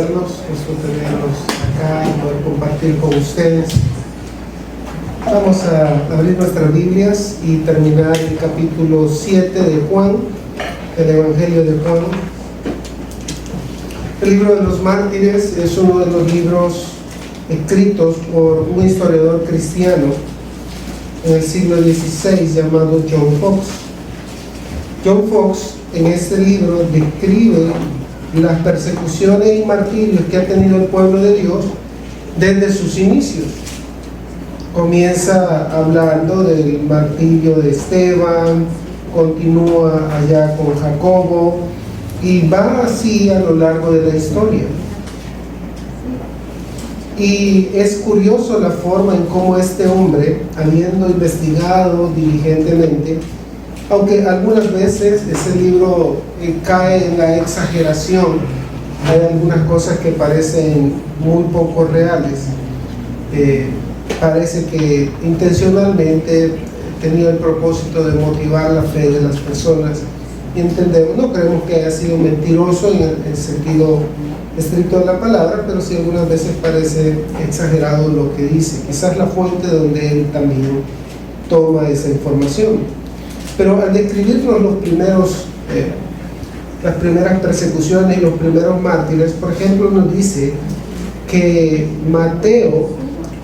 hermanos, gusto tenerlos acá y poder compartir con ustedes. Vamos a abrir nuestras Biblias y terminar el capítulo 7 de Juan, del Evangelio de Juan. El libro de los mártires es uno de los libros escritos por un historiador cristiano en el siglo XVI llamado John Fox. John Fox en este libro describe las persecuciones y martirios que ha tenido el pueblo de Dios desde sus inicios. Comienza hablando del martirio de Esteban, continúa allá con Jacobo y va así a lo largo de la historia. Y es curioso la forma en cómo este hombre, habiendo investigado diligentemente, aunque algunas veces ese libro cae en la exageración, hay algunas cosas que parecen muy poco reales, parece que intencionalmente tenía el propósito de motivar la fe de las personas, y entendemos, no creemos que haya sido mentiroso en el sentido estricto de la palabra, pero sí algunas veces parece exagerado lo que dice, quizás la fuente donde él también toma esa información. Pero al describirnos las primeras persecuciones y los primeros mártires, por ejemplo, nos dice que Mateo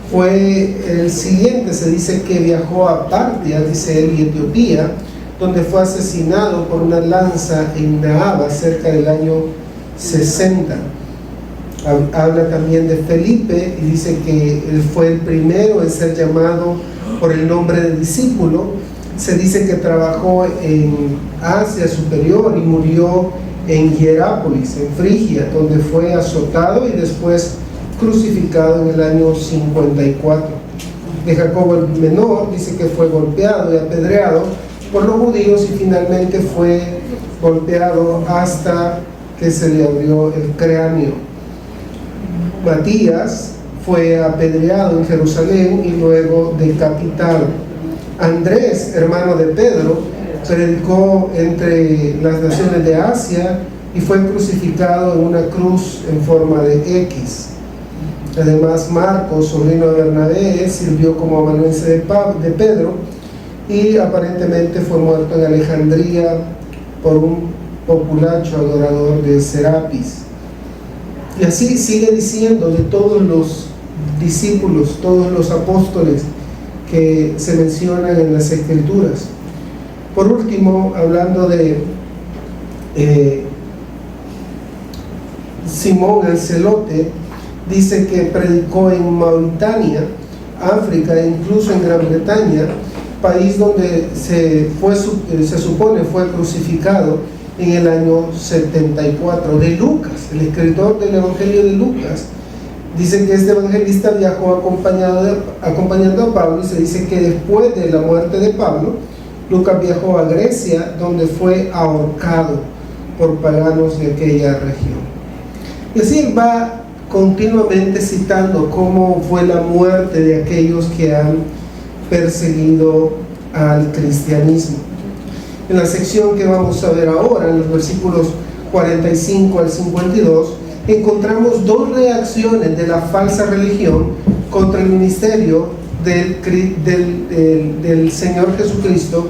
fue el siguiente. Se dice que viajó a Partia, dice él, y Etiopía, donde fue asesinado por una lanza en Nahaba cerca del año 60. Habla también de Felipe y dice que él fue el primero en ser llamado por el nombre de discípulo. Se dice que trabajó en Asia Superior y murió en Hierápolis, en Frigia, donde fue azotado y después crucificado en el año 54. De Jacobo el menor dice que fue golpeado y apedreado por los judíos y finalmente fue golpeado hasta que se le abrió el cráneo. Matías fue apedreado en Jerusalén y luego decapitado. Andrés, hermano de Pedro, predicó entre las naciones de Asia y fue crucificado en una cruz en forma de X. Además, Marcos, sobrino de Bernabé, sirvió como amanuense de Pedro y aparentemente fue muerto en Alejandría por un populacho adorador de Serapis. Y así sigue diciendo de todos los discípulos, todos los apóstoles que se mencionan en las Escrituras. Por último, hablando de Simón el Celote, dice que predicó en Mauritania, África e incluso en Gran Bretaña, país donde se supone fue crucificado en el año 74. De Lucas, el escritor del Evangelio de Lucas, dice que este evangelista viajó acompañando a Pablo, y se dice que después de la muerte de Pablo, Lucas viajó a Grecia, donde fue ahorcado por paganos de aquella región. Y así él va continuamente citando cómo fue la muerte de aquellos que han perseguido al cristianismo. En la sección que vamos a ver ahora, en los versículos 45 al 52, encontramos dos reacciones de la falsa religión contra el ministerio del Señor Jesucristo,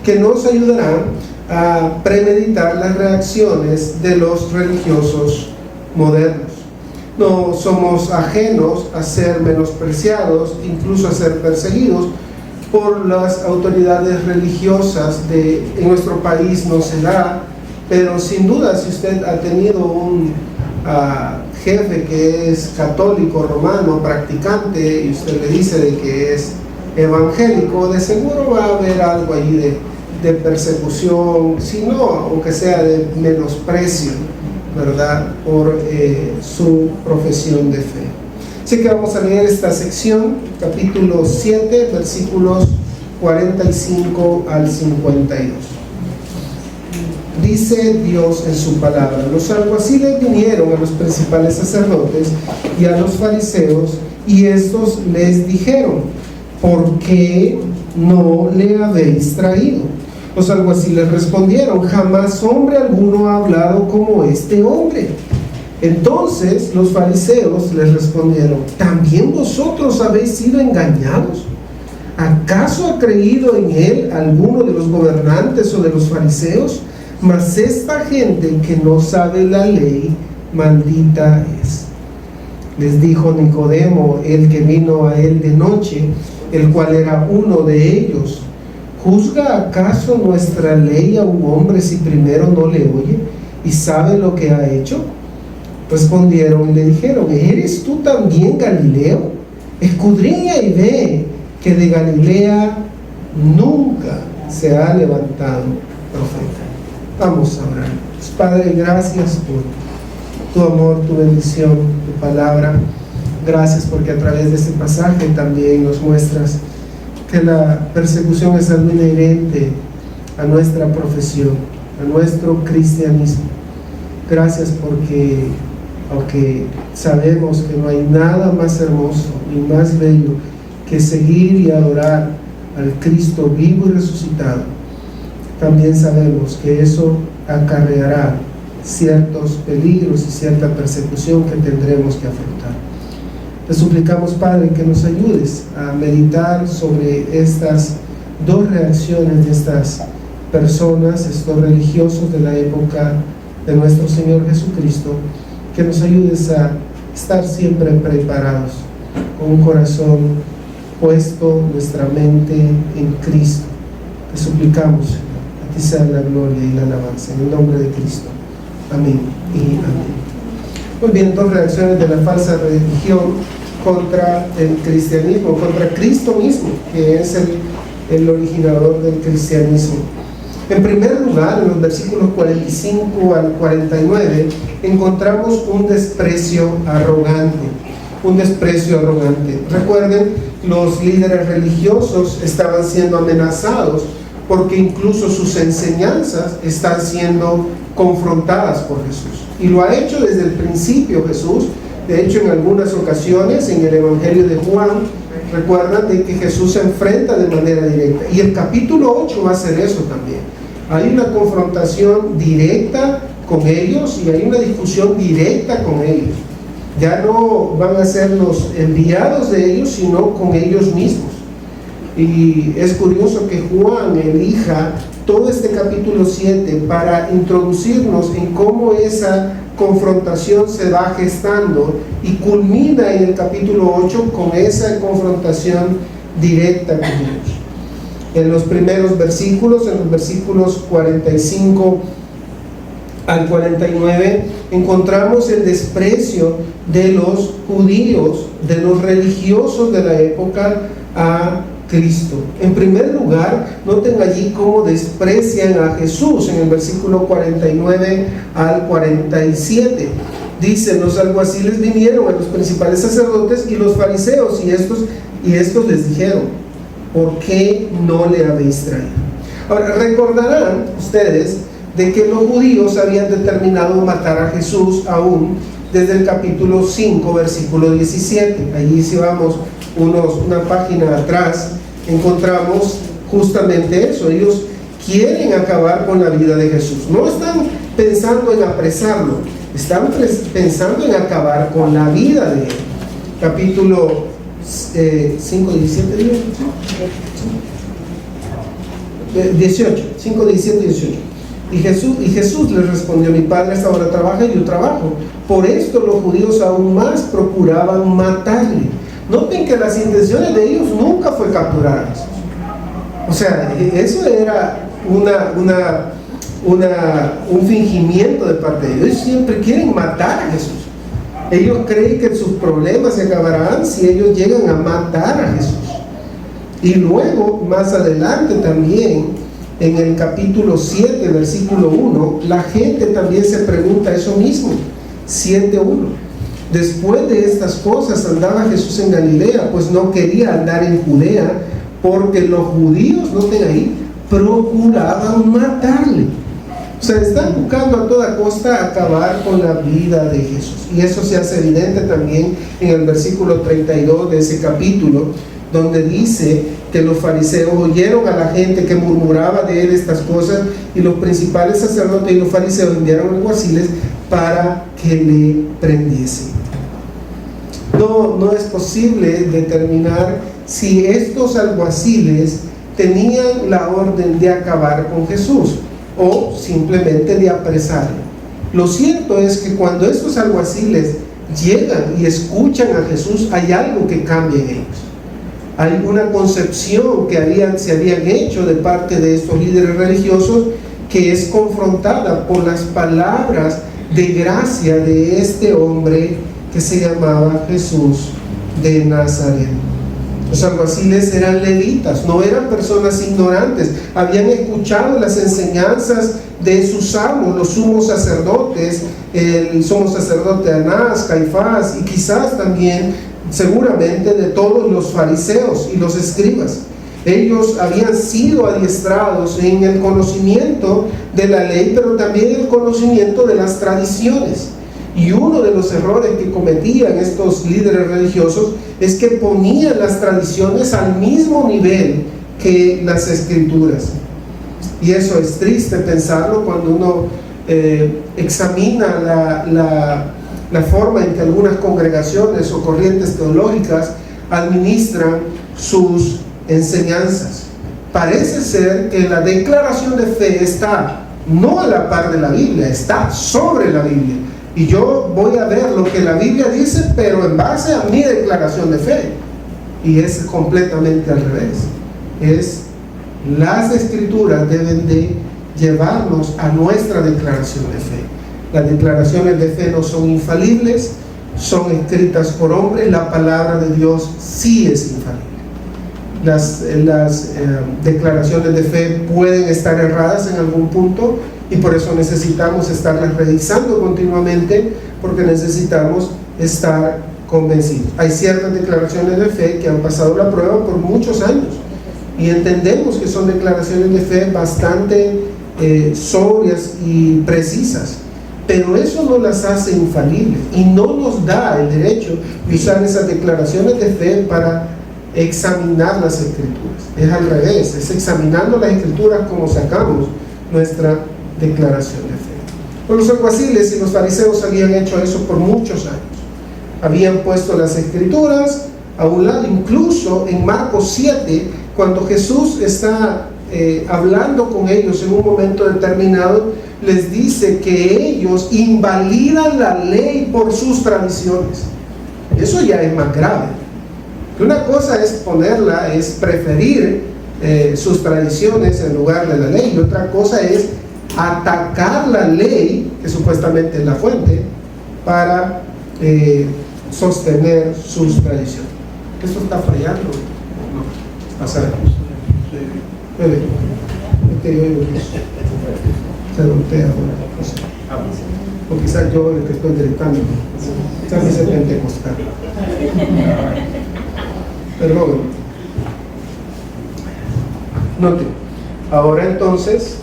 que nos ayudarán a premeditar las reacciones de los religiosos modernos. No somos ajenos a ser menospreciados, incluso a ser perseguidos por las autoridades religiosas en nuestro país. No se da, pero sin duda, si usted ha tenido un jefe que es católico, romano, practicante, y usted le dice de que es evangélico, de seguro va a haber algo allí de persecución, si no, aunque sea de menosprecio, ¿verdad?, por su profesión de fe. Así que vamos a leer esta sección, capítulo 7, versículos 45 al 52. Dice Dios en su palabra: los alguaciles vinieron a los principales sacerdotes y a los fariseos, y estos les dijeron: ¿por qué no le habéis traído? Los alguaciles respondieron: jamás hombre alguno ha hablado como este hombre. Entonces los fariseos les respondieron: ¿también vosotros habéis sido engañados? ¿Acaso ha creído en él alguno de los gobernantes o de los fariseos? Mas esta gente que no sabe la ley, maldita es. Les dijo Nicodemo, el que vino a él de noche, el cual era uno de ellos: ¿juzga acaso nuestra ley a un hombre si primero no le oye y sabe lo que ha hecho? Respondieron y le dijeron: ¿eres tú también Galileo? Escudriña y ve que de Galilea nunca se ha levantado profeta. Vamos a orar. Padre, gracias por tu amor, tu bendición, tu palabra. Gracias porque a través de este pasaje también nos muestras que la persecución es algo inherente a nuestra profesión, a nuestro cristianismo. Gracias porque, aunque sabemos que no hay nada más hermoso y más bello que seguir y adorar al Cristo vivo y resucitado, también sabemos que eso acarreará ciertos peligros y cierta persecución que tendremos que afrontar. Te suplicamos, Padre, que nos ayudes a meditar sobre estas dos reacciones de estas personas, estos religiosos de la época de nuestro Señor Jesucristo, que nos ayudes a estar siempre preparados, con un corazón puesto, nuestra mente en Cristo. Te suplicamos, a ti sea la gloria y la alabanza, en el nombre de Cristo. Amén y amén. Muy bien, dos reacciones de la falsa religión contra el cristianismo, contra Cristo mismo, que es el originador del cristianismo. En primer lugar, en los versículos 45 al 49, encontramos un desprecio arrogante. Un desprecio arrogante. Recuerden, los líderes religiosos estaban siendo amenazados porque incluso sus enseñanzas están siendo confrontadas por Jesús. Y lo ha hecho desde el principio Jesús. De hecho, en algunas ocasiones en el Evangelio de Juan, recuerdan de que Jesús se enfrenta de manera directa. Y el capítulo 8 va a ser eso también. Hay una confrontación directa con ellos y hay una discusión directa con ellos. Ya no van a ser los enviados de ellos, sino con ellos mismos. Y es curioso que Juan elija todo este capítulo 7 para introducirnos en cómo esa confrontación se va gestando y culmina en el capítulo 8 con esa confrontación directa con ellos. En los primeros versículos, en los versículos 45 al 49, encontramos el desprecio de los judíos, de los religiosos de la época a Cristo. En primer lugar, noten allí cómo desprecian a Jesús en el versículo 49 al 47. Dicen: los alguaciles vinieron a los principales sacerdotes y los fariseos, y estos les dijeron: ¿por qué no le habéis traído? Ahora, recordarán ustedes de que los judíos habían determinado matar a Jesús aún desde el capítulo 5, versículo 17. Allí, si vamos una página atrás, encontramos justamente eso. Ellos quieren acabar con la vida de Jesús. No están pensando en apresarlo, están pensando en acabar con la vida de él. Capítulo 5, 17, 18, 5, 17, 18. Y Jesús les respondió: mi Padre hasta ahora trabaja y yo trabajo. Por esto los judíos aún más procuraban matarle. Noten que las intenciones de ellos nunca fue capturar a Jesús. O sea, eso era un fingimiento de parte de ellos. Ellos siempre quieren matar a Jesús. Ellos creen que sus problemas se acabarán si ellos llegan a matar a Jesús. Y luego, más adelante también, en el capítulo 7, versículo 1, la gente también se pregunta eso mismo. 7:1. Después de estas cosas andaba Jesús en Galilea, pues no quería andar en Judea, porque los judíos, noten ahí, procuraban matarle. O sea, están buscando a toda costa acabar con la vida de Jesús. Y eso se hace evidente también en el versículo 32 de ese capítulo, donde dice que los fariseos oyeron a la gente que murmuraba de él estas cosas, y los principales sacerdotes y los fariseos enviaron alguaciles para que le prendiesen. No es posible determinar si estos alguaciles tenían la orden de acabar con Jesús o simplemente de apresarlo. Lo cierto es que cuando estos alguaciles llegan y escuchan a Jesús, hay algo que cambia en ellos. Hay una concepción que se habían hecho de parte de estos líderes religiosos, que es confrontada por las palabras de gracia de este hombre que se llamaba Jesús de Nazaret. Los alguaciles eran levitas, no eran personas ignorantes, habían escuchado las enseñanzas de sus amos, los sumos sacerdotes, el sumo sacerdote Anás, Caifás, y quizás también, seguramente, de todos los fariseos y los escribas. Ellos habían sido adiestrados en el conocimiento de la ley, pero también en el conocimiento de las tradiciones. Y uno de los errores que cometían estos líderes religiosos es que ponían las tradiciones al mismo nivel que las escrituras. Y eso es triste pensarlo cuando uno examina la forma en que algunas congregaciones o corrientes teológicas administran sus enseñanzas. Parece ser que la declaración de fe está no a la par de la Biblia, está sobre la Biblia. Y yo voy a ver lo que la Biblia dice, pero en base a mi declaración de fe. Y es completamente al revés. Las escrituras deben de llevarnos a nuestra declaración de fe. Las declaraciones de fe no son infalibles, son escritas por hombres. La palabra de Dios sí es infalible. Las declaraciones de fe pueden estar erradas en algún punto, y por eso necesitamos estarlas revisando continuamente, porque necesitamos estar convencidos. Hay ciertas declaraciones de fe que han pasado la prueba por muchos años, y entendemos que son declaraciones de fe bastante sobrias y precisas, pero eso no las hace infalibles, y no nos da el derecho de usar esas declaraciones de fe para examinar las escrituras. Es al revés, es examinando las escrituras como sacamos nuestra declaración de fe. Pues los alguaciles y los fariseos habían hecho eso por muchos años. Habían puesto las escrituras a un lado. Incluso en Marcos 7, cuando Jesús está hablando con ellos en un momento determinado, les dice que ellos invalidan la ley por sus tradiciones. Eso ya es más grave. Una cosa es preferir sus tradiciones en lugar de la ley, y otra cosa es atacar la ley, que supuestamente es la fuente, para sostener sus tradiciones. ¿Eso está fallando? No. Pasa. Se golpea ahora. O quizás yo el que estoy gritando. Quizás dice pentecostal. Perdón. Note. Ahora entonces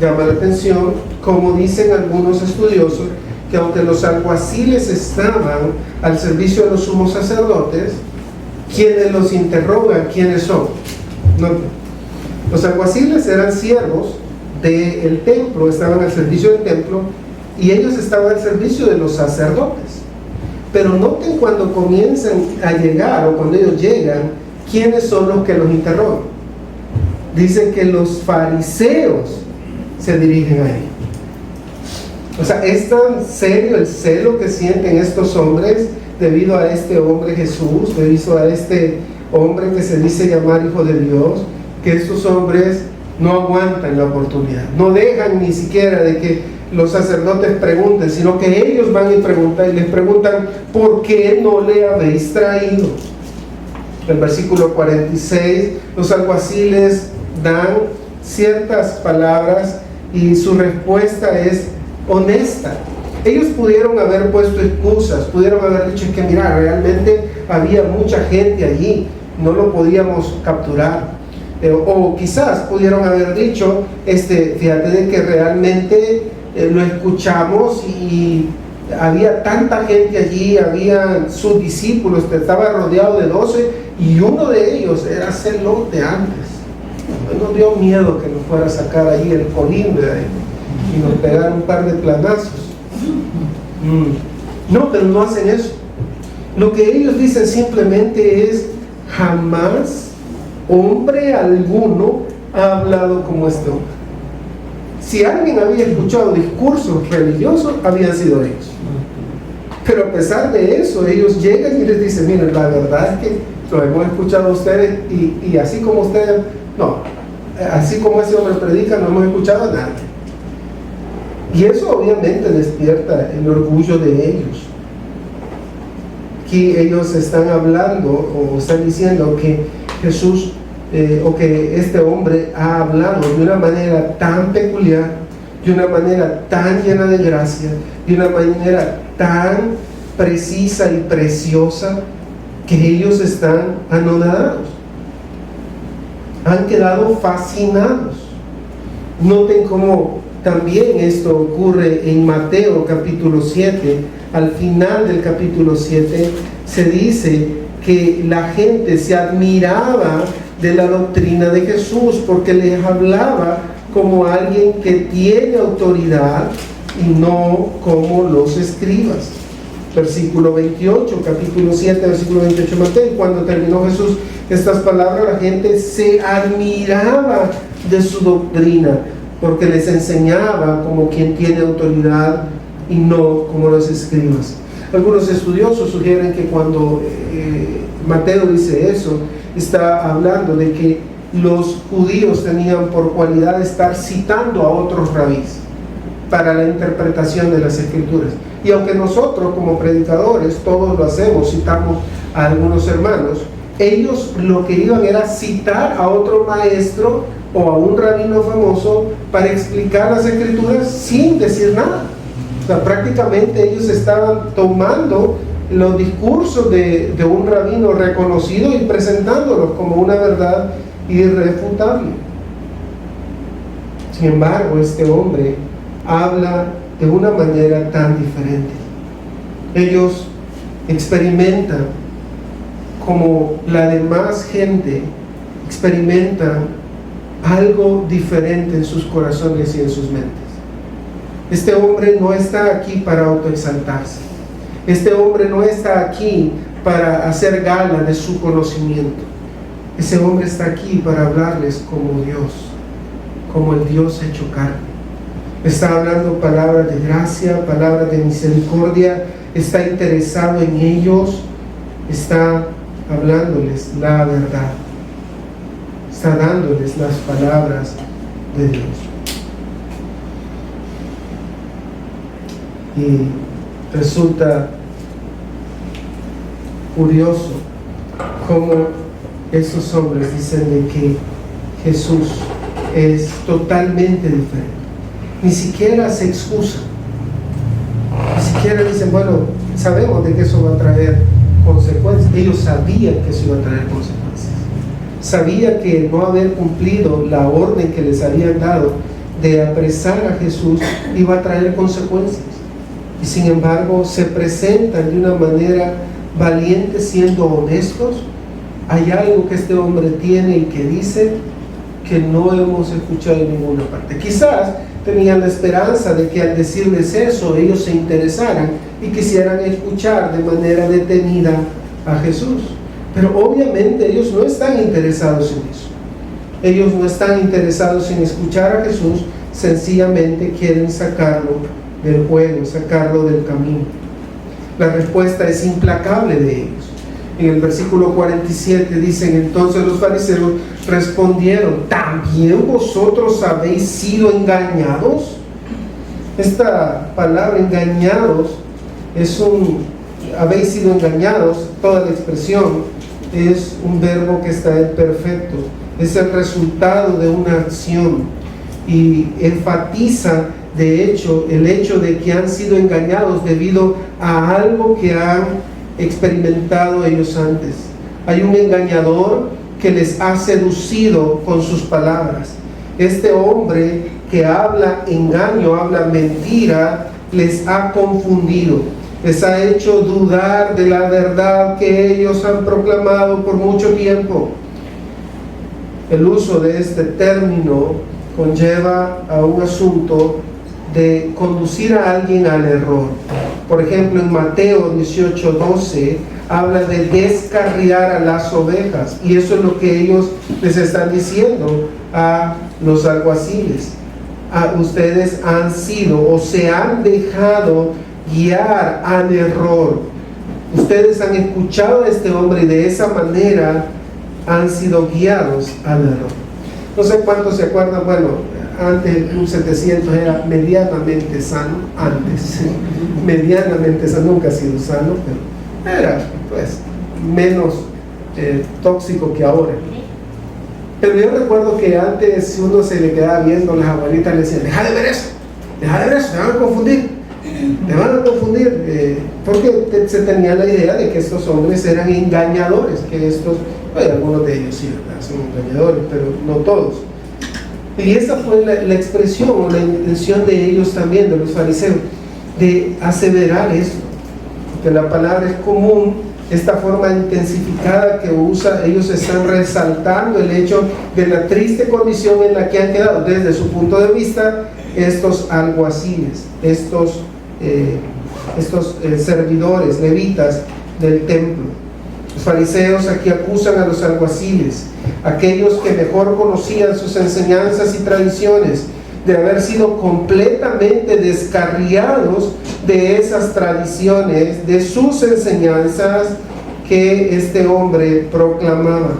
llama la atención, como dicen algunos estudiosos, que aunque los alguaciles estaban al servicio de los sumos sacerdotes, quienes los interrogan, ¿quiénes son? Note. Los alguaciles eran siervos del templo, estaban al servicio del templo, y ellos estaban al servicio de los sacerdotes. Pero noten cuando comienzan a llegar, o cuando ellos llegan, ¿quiénes son los que los interrogan? Dicen que los fariseos se dirigen a ellos. O sea, es tan serio el celo que sienten estos hombres debido a este hombre Jesús, debido a este hombre que se dice llamar Hijo de Dios, que estos hombres no aguantan la oportunidad, no dejan ni siquiera de que los sacerdotes pregunten, sino que ellos van y preguntan, y les preguntan: ¿por qué no le habéis traído? El versículo 46, los alguaciles dan ciertas palabras y su respuesta es honesta. Ellos pudieron haber puesto excusas, pudieron haber dicho que mira, realmente había mucha gente allí, no lo podíamos capturar. O quizás pudieron haber dicho, fíjate de que realmente lo escuchamos y había tanta gente allí, había sus discípulos, estaba rodeado de 12, Y uno de ellos era celote antes. Nos dio miedo que nos fuera a sacar ahí el colín, ¿verdad? Y nos pegar un par de planazos. No, pero no hacen eso. Lo que ellos dicen simplemente es: jamás hombre alguno ha hablado como este hombre. Si alguien había escuchado discursos religiosos, habían sido ellos. Pero a pesar de eso, ellos llegan y les dicen: miren, la verdad es que lo hemos escuchado a ustedes y así como ustedes, no, así como ese hombre predica, no hemos escuchado a nadie. Y eso obviamente despierta el orgullo de ellos. Aquí ellos están hablando o están diciendo que Jesús o que este hombre ha hablado de una manera tan peculiar, de una manera tan llena de gracia, de una manera tan precisa y preciosa, que ellos están anonadados, han quedado fascinados. Noten cómo también esto ocurre en Mateo capítulo 7. Al final del capítulo 7 se dice que la gente se admiraba de la doctrina de Jesús porque les hablaba como alguien que tiene autoridad y no como los escribas. Versículo 28, capítulo 7, versículo 28 de Mateo. Cuando terminó Jesús estas palabras, la gente se admiraba de su doctrina porque les enseñaba como quien tiene autoridad y no como los escribas. Algunos estudiosos sugieren que cuando Mateo dice eso, está hablando de que los judíos tenían por cualidad estar citando a otros rabís para la interpretación de las escrituras. Y aunque nosotros como predicadores todos lo hacemos, citamos a algunos hermanos, ellos lo que iban era citar a otro maestro o a un rabino famoso para explicar las escrituras sin decir nada. O sea, prácticamente ellos estaban tomando los discursos de un rabino reconocido y presentándolos como una verdad irrefutable. Sin embargo, este hombre habla de una manera tan diferente. Ellos experimentan, como la demás gente, experimentan algo diferente en sus corazones y en sus mentes. Este hombre no está aquí para autoexaltarse. Este hombre no está aquí para hacer gala de su conocimiento. Ese hombre está aquí para hablarles como Dios, como el Dios hecho carne. Está hablando palabras de gracia, palabras de misericordia, está interesado en ellos, está hablándoles la verdad, está dándoles las palabras de Dios. Y resulta curioso cómo esos hombres dicen de que Jesús es totalmente diferente. Ni siquiera se excusan, ni siquiera dicen, bueno, sabemos de que eso va a traer consecuencias. Ellos sabían que eso iba a traer consecuencias. Sabía que no haber cumplido la orden que les habían dado de apresar a Jesús iba a traer consecuencias. Y sin embargo se presentan de una manera valiente, siendo honestos. Hay algo que este hombre tiene y que dice que no hemos escuchado en ninguna parte. Quizás tenían la esperanza de que al decirles eso ellos se interesaran y quisieran escuchar de manera detenida a Jesús. Pero obviamente ellos no están interesados en eso. Ellos no están interesados en escuchar a Jesús, sencillamente quieren sacarlo del juego, sacarlo del camino. La respuesta es implacable de ellos. En el versículo 47 dicen: entonces los fariseos respondieron: ¿también vosotros habéis sido engañados? Esta palabra engañados habéis sido engañados, toda la expresión es un verbo que está en perfecto, es el resultado de una acción y enfatiza de hecho el hecho de que han sido engañados debido a algo que han experimentado ellos antes. Hay un engañador que les ha seducido con sus palabras. Este hombre que habla engaño, habla mentira, les ha confundido. les ha hecho dudar de la verdad que ellos han proclamado por mucho tiempo. El uso de este término conlleva a un asunto de conducir a alguien al error. Por ejemplo, en Mateo 18:12 habla de descarriar a las ovejas, y eso es lo que ellos les están diciendo a los alguaciles. Ustedes han sido o se han dejado guiar al error. Ustedes han escuchado a este hombre y de esa manera han sido guiados al error. No sé cuántos se acuerdan, bueno, antes el Club 700 era medianamente sano, antes, medianamente sano, nunca ha sido sano, pero era pues menos tóxico que ahora. Pero yo recuerdo que antes, si uno se le quedaba viendo, las abuelitas le decían: deja de ver eso, te van a confundir, porque se tenía la idea de que estos hombres eran engañadores, que estos, bueno, algunos de ellos sí, ¿verdad?, son engañadores, pero no todos. Y esa fue la expresión o la intención de ellos también, de los fariseos, de aseverar esto, que la palabra es común. Esta forma intensificada que usa, ellos están resaltando el hecho de la triste condición en la que han quedado desde su punto de vista estos alguaciles, estos servidores, levitas del templo. Los fariseos aquí acusan a los alguaciles, aquellos que mejor conocían sus enseñanzas y tradiciones, de haber sido completamente descarriados de esas tradiciones, de sus enseñanzas que este hombre proclamaba.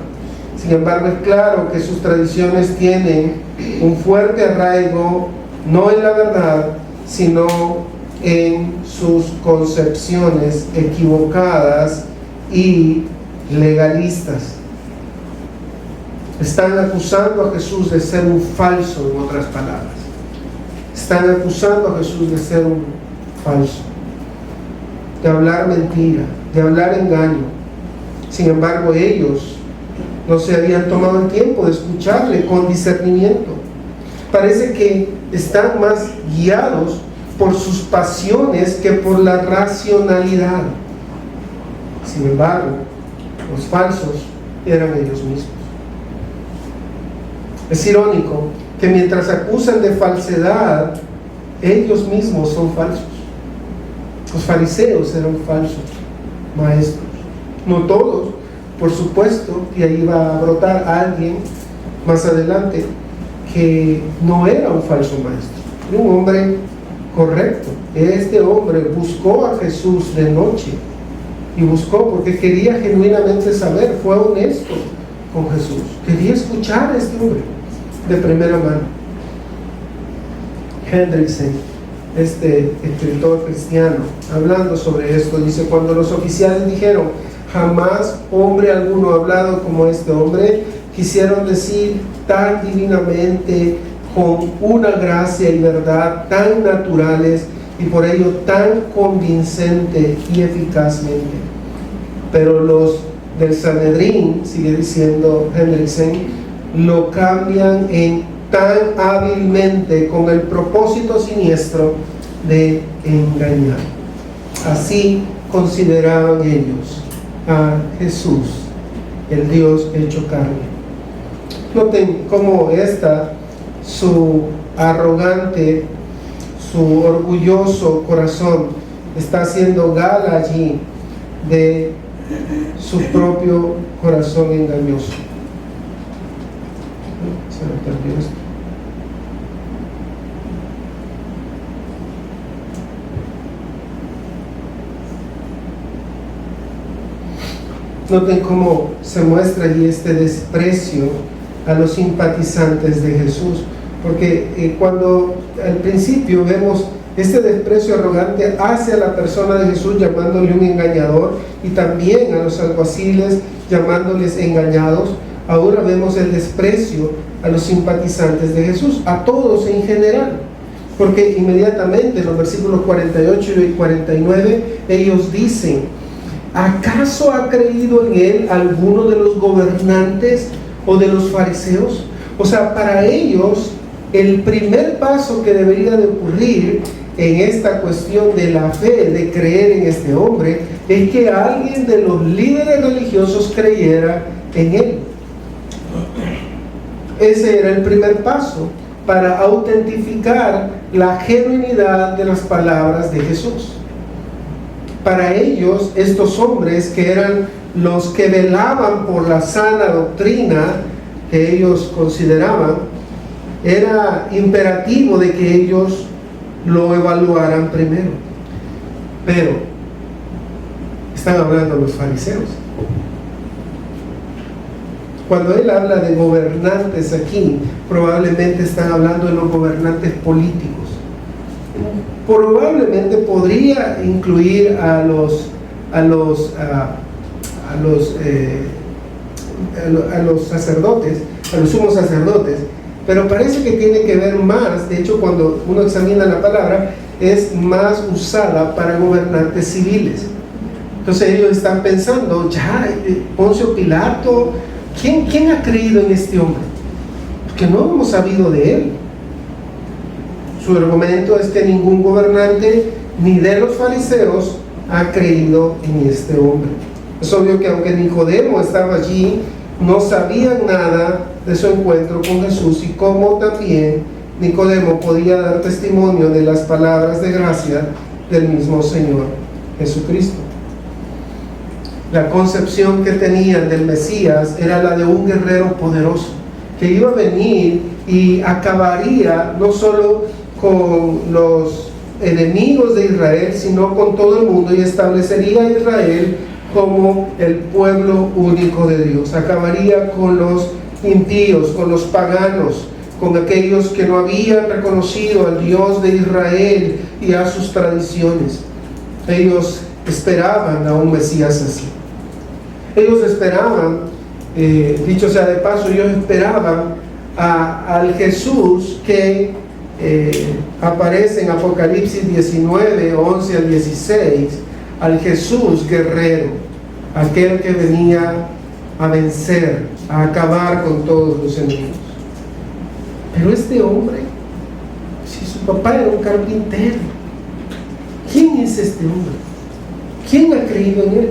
Sin embargo, es claro que sus tradiciones tienen un fuerte arraigo, no en la verdad, sino en sus concepciones equivocadas y legalistas. Están acusando a Jesús de ser un falso, en otras palabras. Están acusando a Jesús de ser un falso, de hablar mentira, de hablar engaño. Sin embargo, ellos no se habían tomado el tiempo de escucharle con discernimiento. Parece que están más guiados por sus pasiones que por la racionalidad. Sin embargo, los falsos eran ellos mismos. Es irónico que mientras acusan de falsedad, ellos mismos son falsos. Los fariseos eran falsos maestros. No todos, por supuesto, y ahí va a brotar alguien más adelante que no era un falso maestro, era un hombre correcto. Este hombre buscó a Jesús de noche, y buscó porque quería genuinamente saber, fue honesto con Jesús, quería escuchar a este hombre de primera mano. Hendrickson, este escritor cristiano, hablando sobre esto, dice: cuando los oficiales dijeron: jamás hombre alguno ha hablado como este hombre, quisieron decir tan divinamente, con una gracia y verdad tan naturales y por ello tan convincente y eficazmente. Pero los del Sanedrín, sigue diciendo Hendrickson, lo cambian en tan hábilmente con el propósito siniestro de engañar. Así consideraban ellos a Jesús, el Dios hecho carne. Noten cómo su arrogante, su orgulloso corazón está haciendo gala allí de su propio corazón engañoso. Se me perdió esto. Noten cómo se muestra allí este desprecio a los simpatizantes de Jesús, porque cuando al principio vemos este desprecio arrogante hacia la persona de Jesús, llamándole un engañador, y también a los alguaciles llamándoles engañados, ahora vemos el desprecio a los simpatizantes de Jesús, a todos en general, porque inmediatamente en los versículos 48 y 49 ellos dicen: ¿acaso ha creído en él alguno de los gobernantes o de los fariseos? O sea, para ellos el primer paso que debería de ocurrir en esta cuestión de la fe, de creer en este hombre, es que alguien de los líderes religiosos creyera en él. Ese era el primer paso para autentificar la genuinidad de las palabras de Jesús. Para ellos, estos hombres que eran los que velaban por la sana doctrina que ellos consideraban, era imperativo de que ellos lo evaluaran primero. Pero están hablando los fariseos. Cuando él habla de gobernantes aquí, probablemente están hablando de los gobernantes políticos. Probablemente podría incluir a los sacerdotes, a los sumos sacerdotes, pero parece que tiene que ver más. De hecho, cuando uno examina la palabra, es más usada para gobernantes civiles. Entonces ellos están pensando, ya, Poncio Pilato, ¿quién ha creído en este hombre? Porque no hemos sabido de él. Su argumento es que ningún gobernante, ni de los fariseos, ha creído en este hombre. Es obvio que aunque Nicodemo estaba allí, no sabían nada de su encuentro con Jesús, y como también Nicodemo podía dar testimonio de las palabras de gracia del mismo Señor Jesucristo. La concepción que tenían del Mesías era la de un guerrero poderoso, que iba a venir y acabaría no solo con los enemigos de Israel, sino con todo el mundo, y establecería a Israel como el pueblo único de Dios. Acabaría con los impíos, con los paganos, con aquellos que no habían reconocido al Dios de Israel y a sus tradiciones. Ellos esperaban a un Mesías así. Ellos esperaban, dicho sea de paso, ellos esperaban al Jesús que aparece en Apocalipsis 19, 11 al 16, al Jesús guerrero, aquel que venía a vencer, a acabar con todos los enemigos. Pero este hombre, si su papá era un carpintero, ¿quién es este hombre? ¿Quién ha creído en él?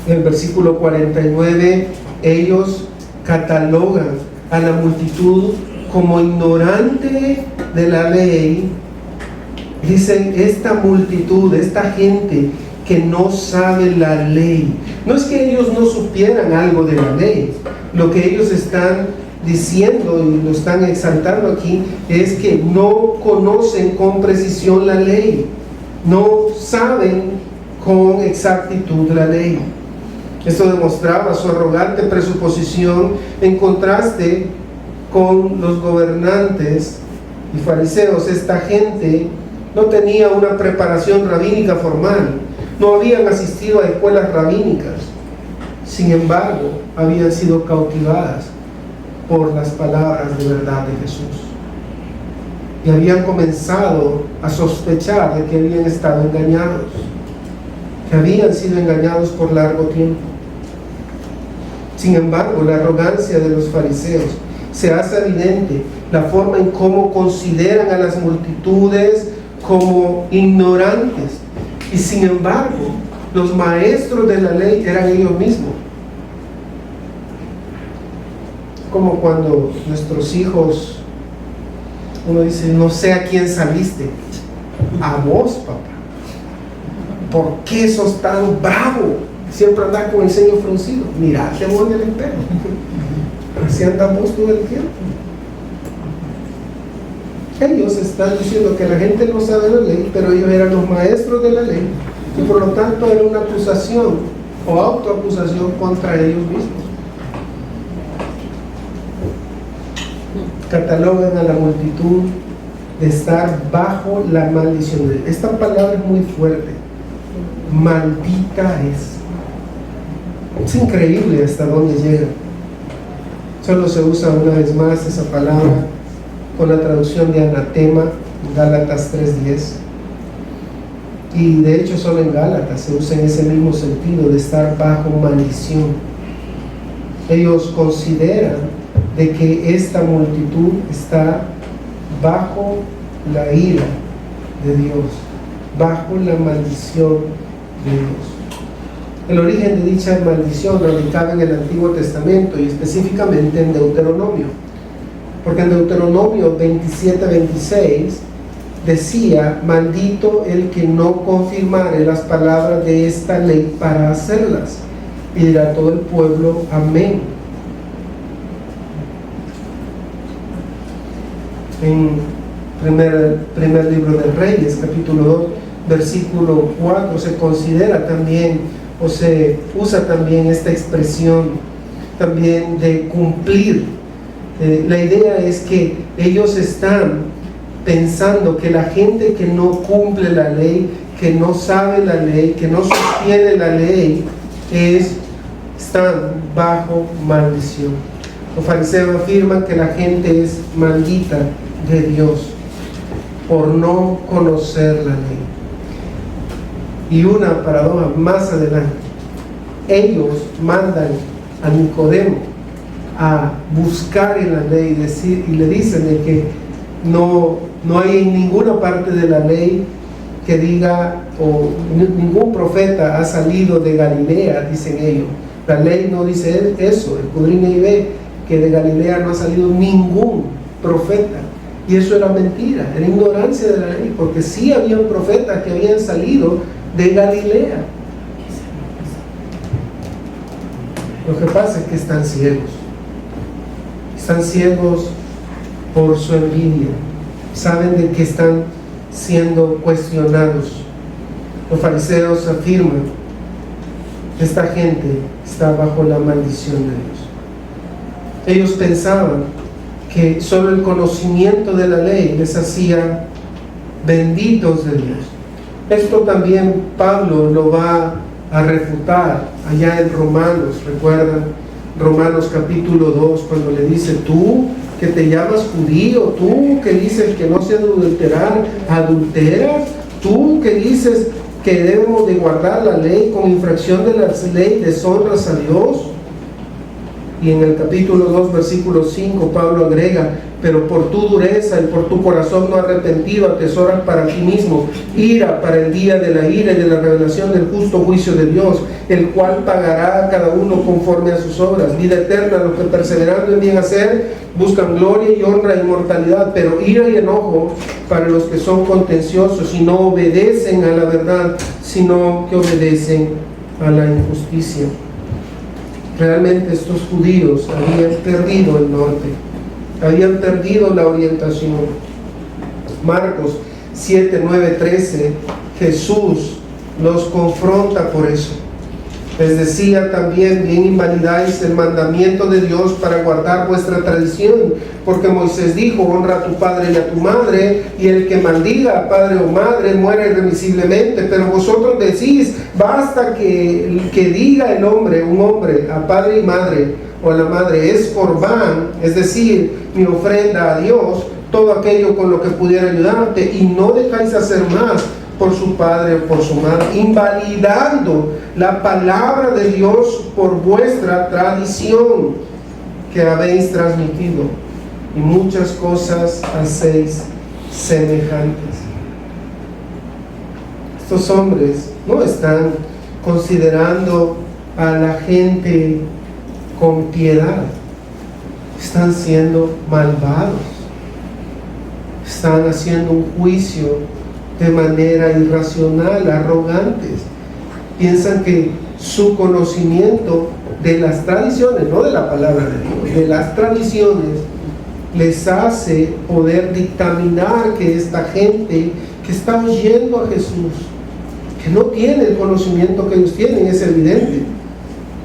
En el versículo 49, ellos catalogan a la multitud como ignorante de la ley. Dicen, esta multitud, esta gente que no sabe la ley. No es que ellos no supieran algo de la ley. Lo que ellos están diciendo y lo están exaltando aquí es que no conocen con precisión la ley, no saben con exactitud la ley. Esto demostraba su arrogante presuposición en contraste con los gobernantes y fariseos. Esta gente no tenía una preparación rabínica formal, no habían asistido a escuelas rabínicas, sin embargo habían sido cautivadas por las palabras de verdad de Jesús y habían comenzado a sospechar de que habían estado engañados, que habían sido engañados por largo tiempo. Sin embargo, la arrogancia de los fariseos se hace evidente, la forma en cómo consideran a las multitudes como ignorantes, y sin embargo los maestros de la ley eran ellos mismos. Como cuando nuestros hijos, uno dice, no sé a quién saliste. A vos, papá. ¿Por qué sos tan bravo? Siempre andás con el ceño fruncido. Mirate vos en el espejo. Así andamos todo el tiempo. Ellos están diciendo que la gente no sabe la ley, pero ellos eran los maestros de la ley, y por lo tanto era una acusación o autoacusación contra ellos mismos. Catalogan a la multitud de estar bajo la maldición de Dios. Esta palabra es muy fuerte. Maldita es. Es increíble hasta dónde llega. Solo se usa una vez más esa palabra con la traducción de anatema, Gálatas 3:10. Y de hecho solo en Gálatas se usa en ese mismo sentido de estar bajo maldición. Ellos consideran de que esta multitud está bajo la ira de Dios, bajo la maldición de Dios. El origen de dicha maldición radicaba en el Antiguo Testamento y específicamente en Deuteronomio, porque en Deuteronomio 27:26 decía: maldito el que no confirmare las palabras de esta ley para hacerlas. Y dirá todo el pueblo: amén. En primer libro de Reyes, capítulo 2, versículo 4, se considera también, o se usa también esta expresión también de cumplir. La idea es que ellos están pensando que la gente que no cumple la ley, que no sabe la ley, que no sostiene la ley, están bajo maldición. Los fariseos afirman que la gente es maldita de Dios por no conocer la ley. Y una paradoja más adelante: ellos mandan a Nicodemo a buscar en la ley y le dicen de que no hay en ninguna parte de la ley que diga, o ningún profeta ha salido de Galilea, dicen ellos. La ley no dice eso. Escudriña y ve que de Galilea no ha salido ningún profeta. Y eso era mentira, era ignorancia de la ley, porque sí habían profetas que habían salido de Galilea. Lo que pasa es que están ciegos. Están ciegos por su envidia. Saben de que están siendo cuestionados. Los fariseos afirman: esta gente está bajo la maldición de Dios. Ellos pensaban que solo el conocimiento de la ley les hacía benditos de Dios. Esto también Pablo lo va a refutar allá en Romanos. ¿Recuerdan? Romanos capítulo 2, cuando le dice: tú que te llamas judío, tú que dices que no se adulterar, adulteras, tú que dices que debemos de guardar la ley, con infracción de la ley deshonras a Dios. Y en el capítulo 2, versículo 5, Pablo agrega: pero por tu dureza y por tu corazón no arrepentido atesoras para ti mismo ira para el día de la ira y de la revelación del justo juicio de Dios, el cual pagará a cada uno conforme a sus obras. Vida eterna a los que perseverando en bien hacer buscan gloria y honra e inmortalidad, pero ira y enojo para los que son contenciosos y no obedecen a la verdad, sino que obedecen a la injusticia. Realmente estos judíos habían perdido el norte, habían perdido la orientación. Marcos 7, 9, 13, Jesús los confronta por eso. Les decía también: bien invalidáis el mandamiento de Dios para guardar vuestra tradición, porque Moisés dijo: honra a tu padre y a tu madre, y el que maldiga a padre o madre muera irremisiblemente. Pero vosotros decís: basta que diga un hombre a padre y madre, o a la madre, es corbán, es decir, mi ofrenda a Dios, todo aquello con lo que pudiera ayudarte, y no dejáis hacer más por su padre o por su madre, invalidando la palabra de Dios por vuestra tradición que habéis transmitido, y muchas cosas hacéis semejantes. Estos hombres no están considerando a la gente con piedad, están siendo malvados, están haciendo un juicio de manera irracional, arrogantes. Piensan que su conocimiento de las tradiciones, no de la palabra de Dios, de las tradiciones, les hace poder dictaminar que esta gente que está oyendo a Jesús, que no tiene el conocimiento que ellos tienen, es evidente,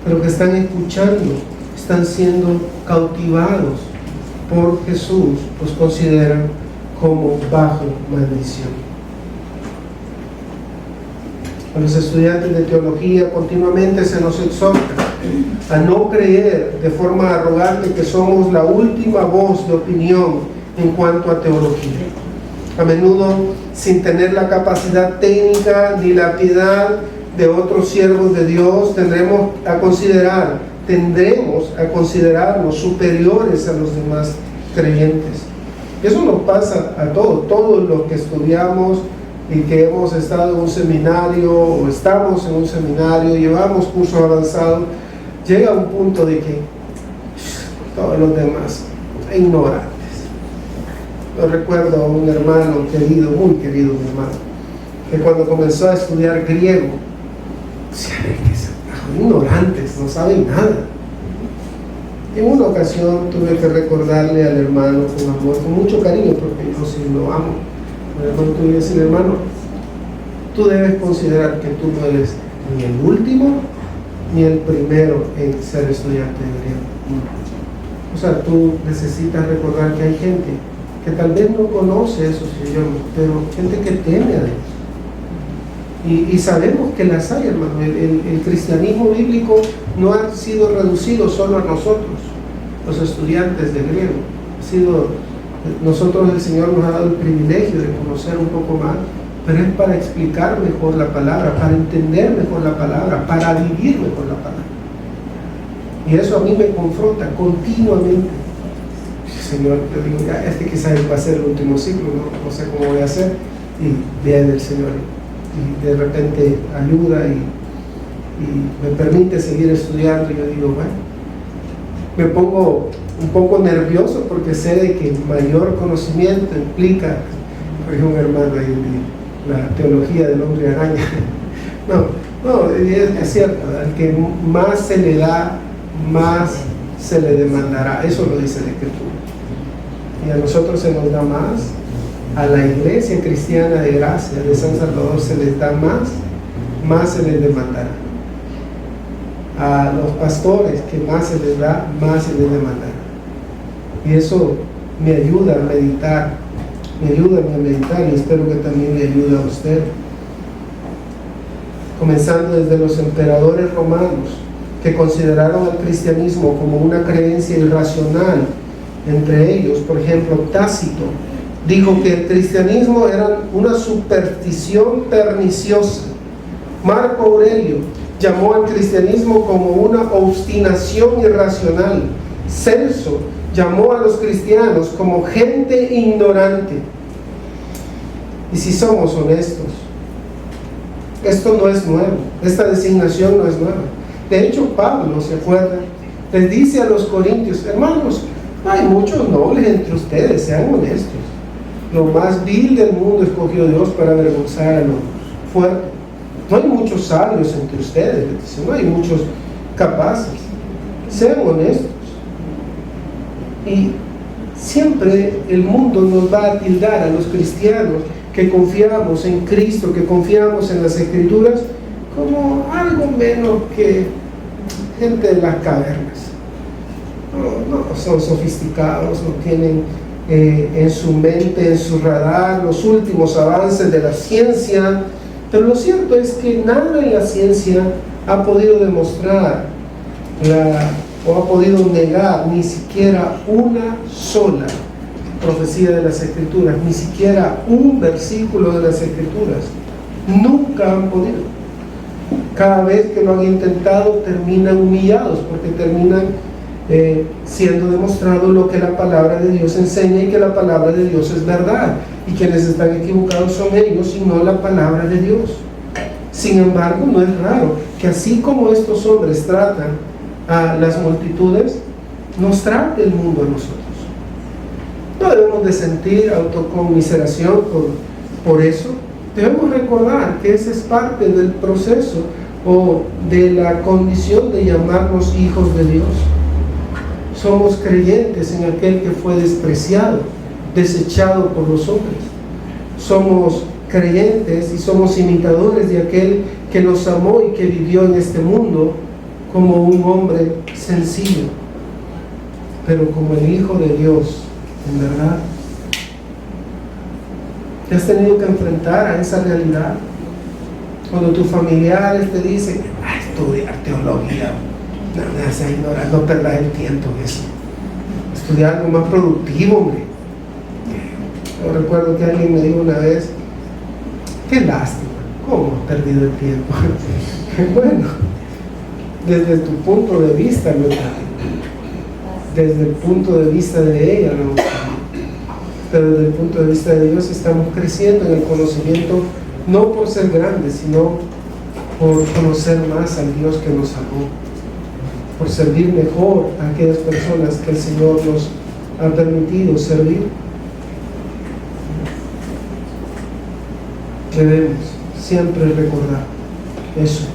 pero que están escuchando, están siendo cautivados por Jesús, los consideran como bajo maldición. A los estudiantes de teología continuamente se nos exhorta a no creer de forma arrogante que somos la última voz de opinión en cuanto a teología. A menudo, sin tener la capacidad técnica ni la piedad de otros siervos de Dios, tendremos a considerarnos superiores a los demás creyentes. Y eso nos pasa a todos los que estudiamos y que hemos estado en un seminario o estamos en un seminario, llevamos cursos avanzados, llega un punto de que todos los demás ignorantes. Yo recuerdo a un hermano querido, muy querido mi hermano, que cuando comenzó a estudiar griego, decía, ignorantes, no saben nada. En una ocasión tuve que recordarle al hermano con amor, con mucho cariño, porque yo sí lo amo. El hermano tuve que decir, hermano, tú debes considerar que tú no eres ni el último ni el primero en ser estudiante de griego. O sea, tú necesitas recordar que hay gente que tal vez no conoce esos idiomas, pero gente que teme a Dios. Y sabemos que las hay, hermano. El cristianismo bíblico no ha sido reducido solo a nosotros, los estudiantes de griego. Nosotros, el Señor nos ha dado el privilegio de conocer un poco más, pero es para explicar mejor la palabra, para entender mejor la palabra, para vivir mejor la palabra. Y eso a mí me confronta continuamente. Señor, yo digo, ya, quizás va a ser el último ciclo, no sé cómo voy a hacer, y viene el Señor y de repente ayuda y me permite seguir estudiando. Y yo digo, bueno, me pongo un poco nervioso porque sé de que mayor conocimiento implica, dijo un hermano ahí, la teología del hombre araña. No, es cierto, al que más se le da, más se le demandará. Eso lo dice la Escritura. Y a nosotros se nos da más. A la iglesia cristiana de gracia de San Salvador se les da más se les demandará. A los pastores que más se les da, más se les demandará. Y eso me ayuda a meditar, y espero que también le ayude a usted. Comenzando desde los emperadores romanos, que consideraron al cristianismo como una creencia irracional. Entre ellos, por ejemplo, Tácito dijo que el cristianismo era una superstición perniciosa. Marco Aurelio llamó al cristianismo como una obstinación irracional. Celso llamó a los cristianos como gente ignorante. Y si somos honestos, esto no es nuevo, esta designación no es nueva. De hecho, Pablo, ¿se acuerdan? Les dice a los corintios, hermanos, hay muchos nobles entre ustedes, sean honestos. Lo más vil del mundo escogió Dios para avergonzar a los fuertes. No hay muchos sabios entre ustedes, no hay muchos capaces. Sean honestos. Y siempre el mundo nos va a tildar a los cristianos que confiamos en Cristo, que confiamos en las Escrituras, como algo menos que gente de las cavernas. No son sofisticados, no tienen en su mente, en su radar, los últimos avances de la ciencia. Pero lo cierto es que nada en la ciencia ha podido demostrar o ha podido negar ni siquiera una sola profecía de las Escrituras, ni siquiera un versículo de las Escrituras. Nunca han podido. Cada vez que lo han intentado terminan humillados, porque terminan siendo demostrado lo que la palabra de Dios enseña, y que la palabra de Dios es verdad, y quienes están equivocados son ellos y no la palabra de Dios. Sin embargo, no es raro que así como estos hombres tratan a las multitudes, nos trate el mundo a nosotros. No debemos de sentir autoconmiseración por eso. Debemos recordar que ese es parte del proceso o de la condición de llamarnos hijos de Dios. Somos creyentes en aquel que fue despreciado, desechado por los hombres. Somos creyentes y somos imitadores de aquel que nos amó y que vivió en este mundo como un hombre sencillo, pero como el Hijo de Dios, en verdad. ¿Te has tenido que enfrentar a esa realidad? Cuando tus familiares te dicen, estudiar teología, no perdas el tiempo en eso. Estudiar algo más productivo, hombre. Yo recuerdo que alguien me dijo una vez, qué lástima, ¿cómo has perdido el tiempo? Bueno, desde tu punto de vista no está bien. Desde el punto de vista de ella no está bien. pero desde el punto de vista de Dios estamos creciendo en el conocimiento, no por ser grandes, sino por conocer más al Dios que nos amó, por servir mejor a aquellas personas que el Señor nos ha permitido servir. Debemos siempre recordar eso.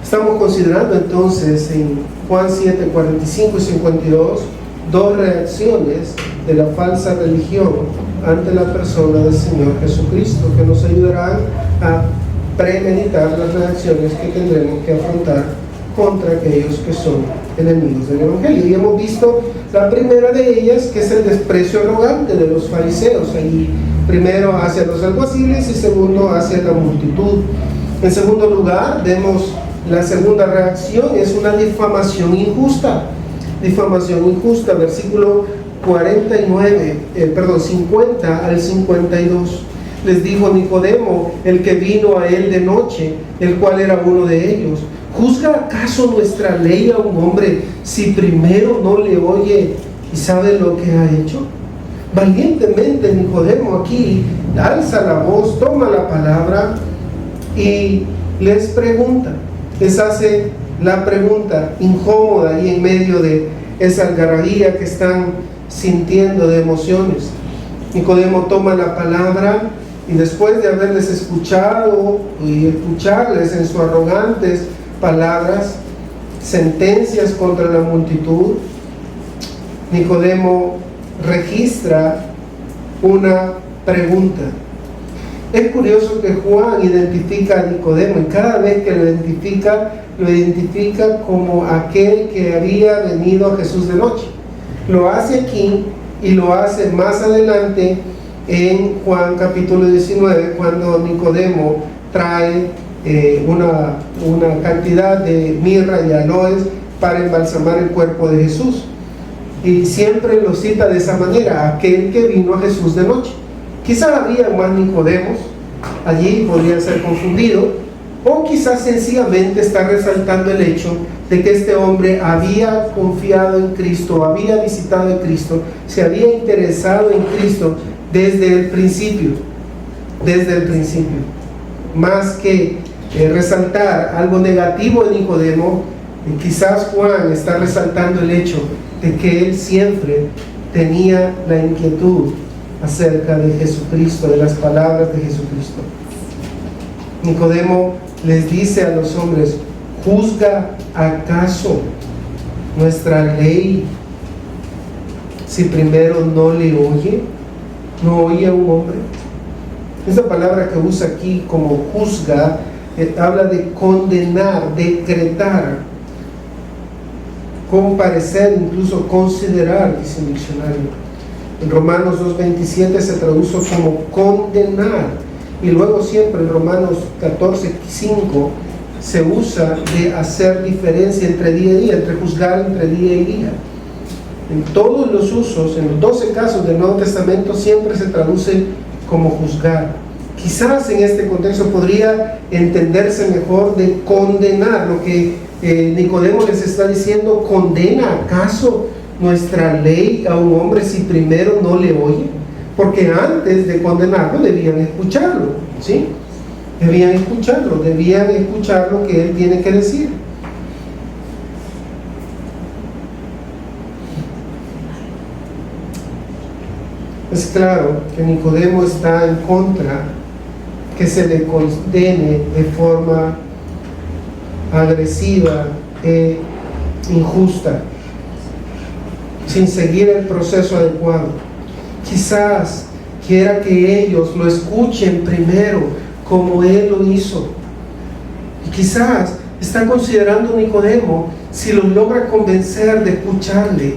Estamos considerando entonces en Juan 7, 45 y 52 dos reacciones de la falsa religión ante la persona del Señor Jesucristo, que nos ayudarán a premeditar las reacciones que tendremos que afrontar contra aquellos que son enemigos del Evangelio. Y hemos visto la primera de ellas, que es el desprecio arrogante de los fariseos, ahí primero hacia los alguaciles y segundo hacia la multitud. En segundo lugar, vemos la segunda reacción, es una difamación injusta. Difamación injusta, versículo 50 al 52. Les dijo Nicodemo, el que vino a él de noche, el cual era uno de ellos: ¿juzga acaso nuestra ley a un hombre si primero no le oye y sabe lo que ha hecho? Valientemente Nicodemo aquí alza la voz, toma la palabra y les pregunta, les hace la pregunta incómoda y en medio de esa algarabía que están sintiendo de emociones. Nicodemo toma la palabra y después de haberles escuchado y escucharles en sus arrogantes palabras, sentencias contra la multitud, Nicodemo registra una pregunta. Es curioso que Juan identifica a Nicodemo y cada vez que lo identifica como aquel que había venido a Jesús de noche. Lo hace aquí y lo hace más adelante en Juan capítulo 19, cuando Nicodemo trae una cantidad de mirra y aloes para embalsamar el cuerpo de Jesús. Y siempre lo cita de esa manera: aquel que vino a Jesús de noche. Quizás había más Nicodemos allí, podría ser confundido, o quizás sencillamente está resaltando el hecho de que este hombre había confiado en Cristo, había visitado a Cristo, se había interesado en Cristo desde el principio, más que resaltar algo negativo de Nicodemo. Quizás Juan está resaltando el hecho de que él siempre tenía la inquietud acerca de Jesucristo, de las palabras de Jesucristo. Nicodemo les dice a los hombres: ¿juzga acaso nuestra ley si primero no le oye? ¿No oye a un hombre? Esa palabra que usa aquí como juzga habla de condenar, decretar, comparecer, incluso considerar, dice el diccionario. En Romanos 2:27 se tradujo como condenar, y luego siempre en Romanos 14:5 se usa de hacer diferencia entre día y día, entre juzgar entre día y día. En todos los usos, en los 12 casos del Nuevo Testamento, siempre se traduce como juzgar. Quizás en este contexto podría entenderse mejor de condenar, lo que Nicodemo les está diciendo: ¿condena acaso nuestra ley a un hombre si primero no le oye? Porque antes de condenarlo debían escucharlo, ¿sí? Debían escuchar lo que él tiene que decir. Es claro que Nicodemo está en contra que se le condene de forma agresiva e injusta, sin seguir el proceso adecuado. Quizás quiera que ellos lo escuchen primero, como él lo hizo. Y quizás está considerando Nicodemo, si los logra convencer de escucharle,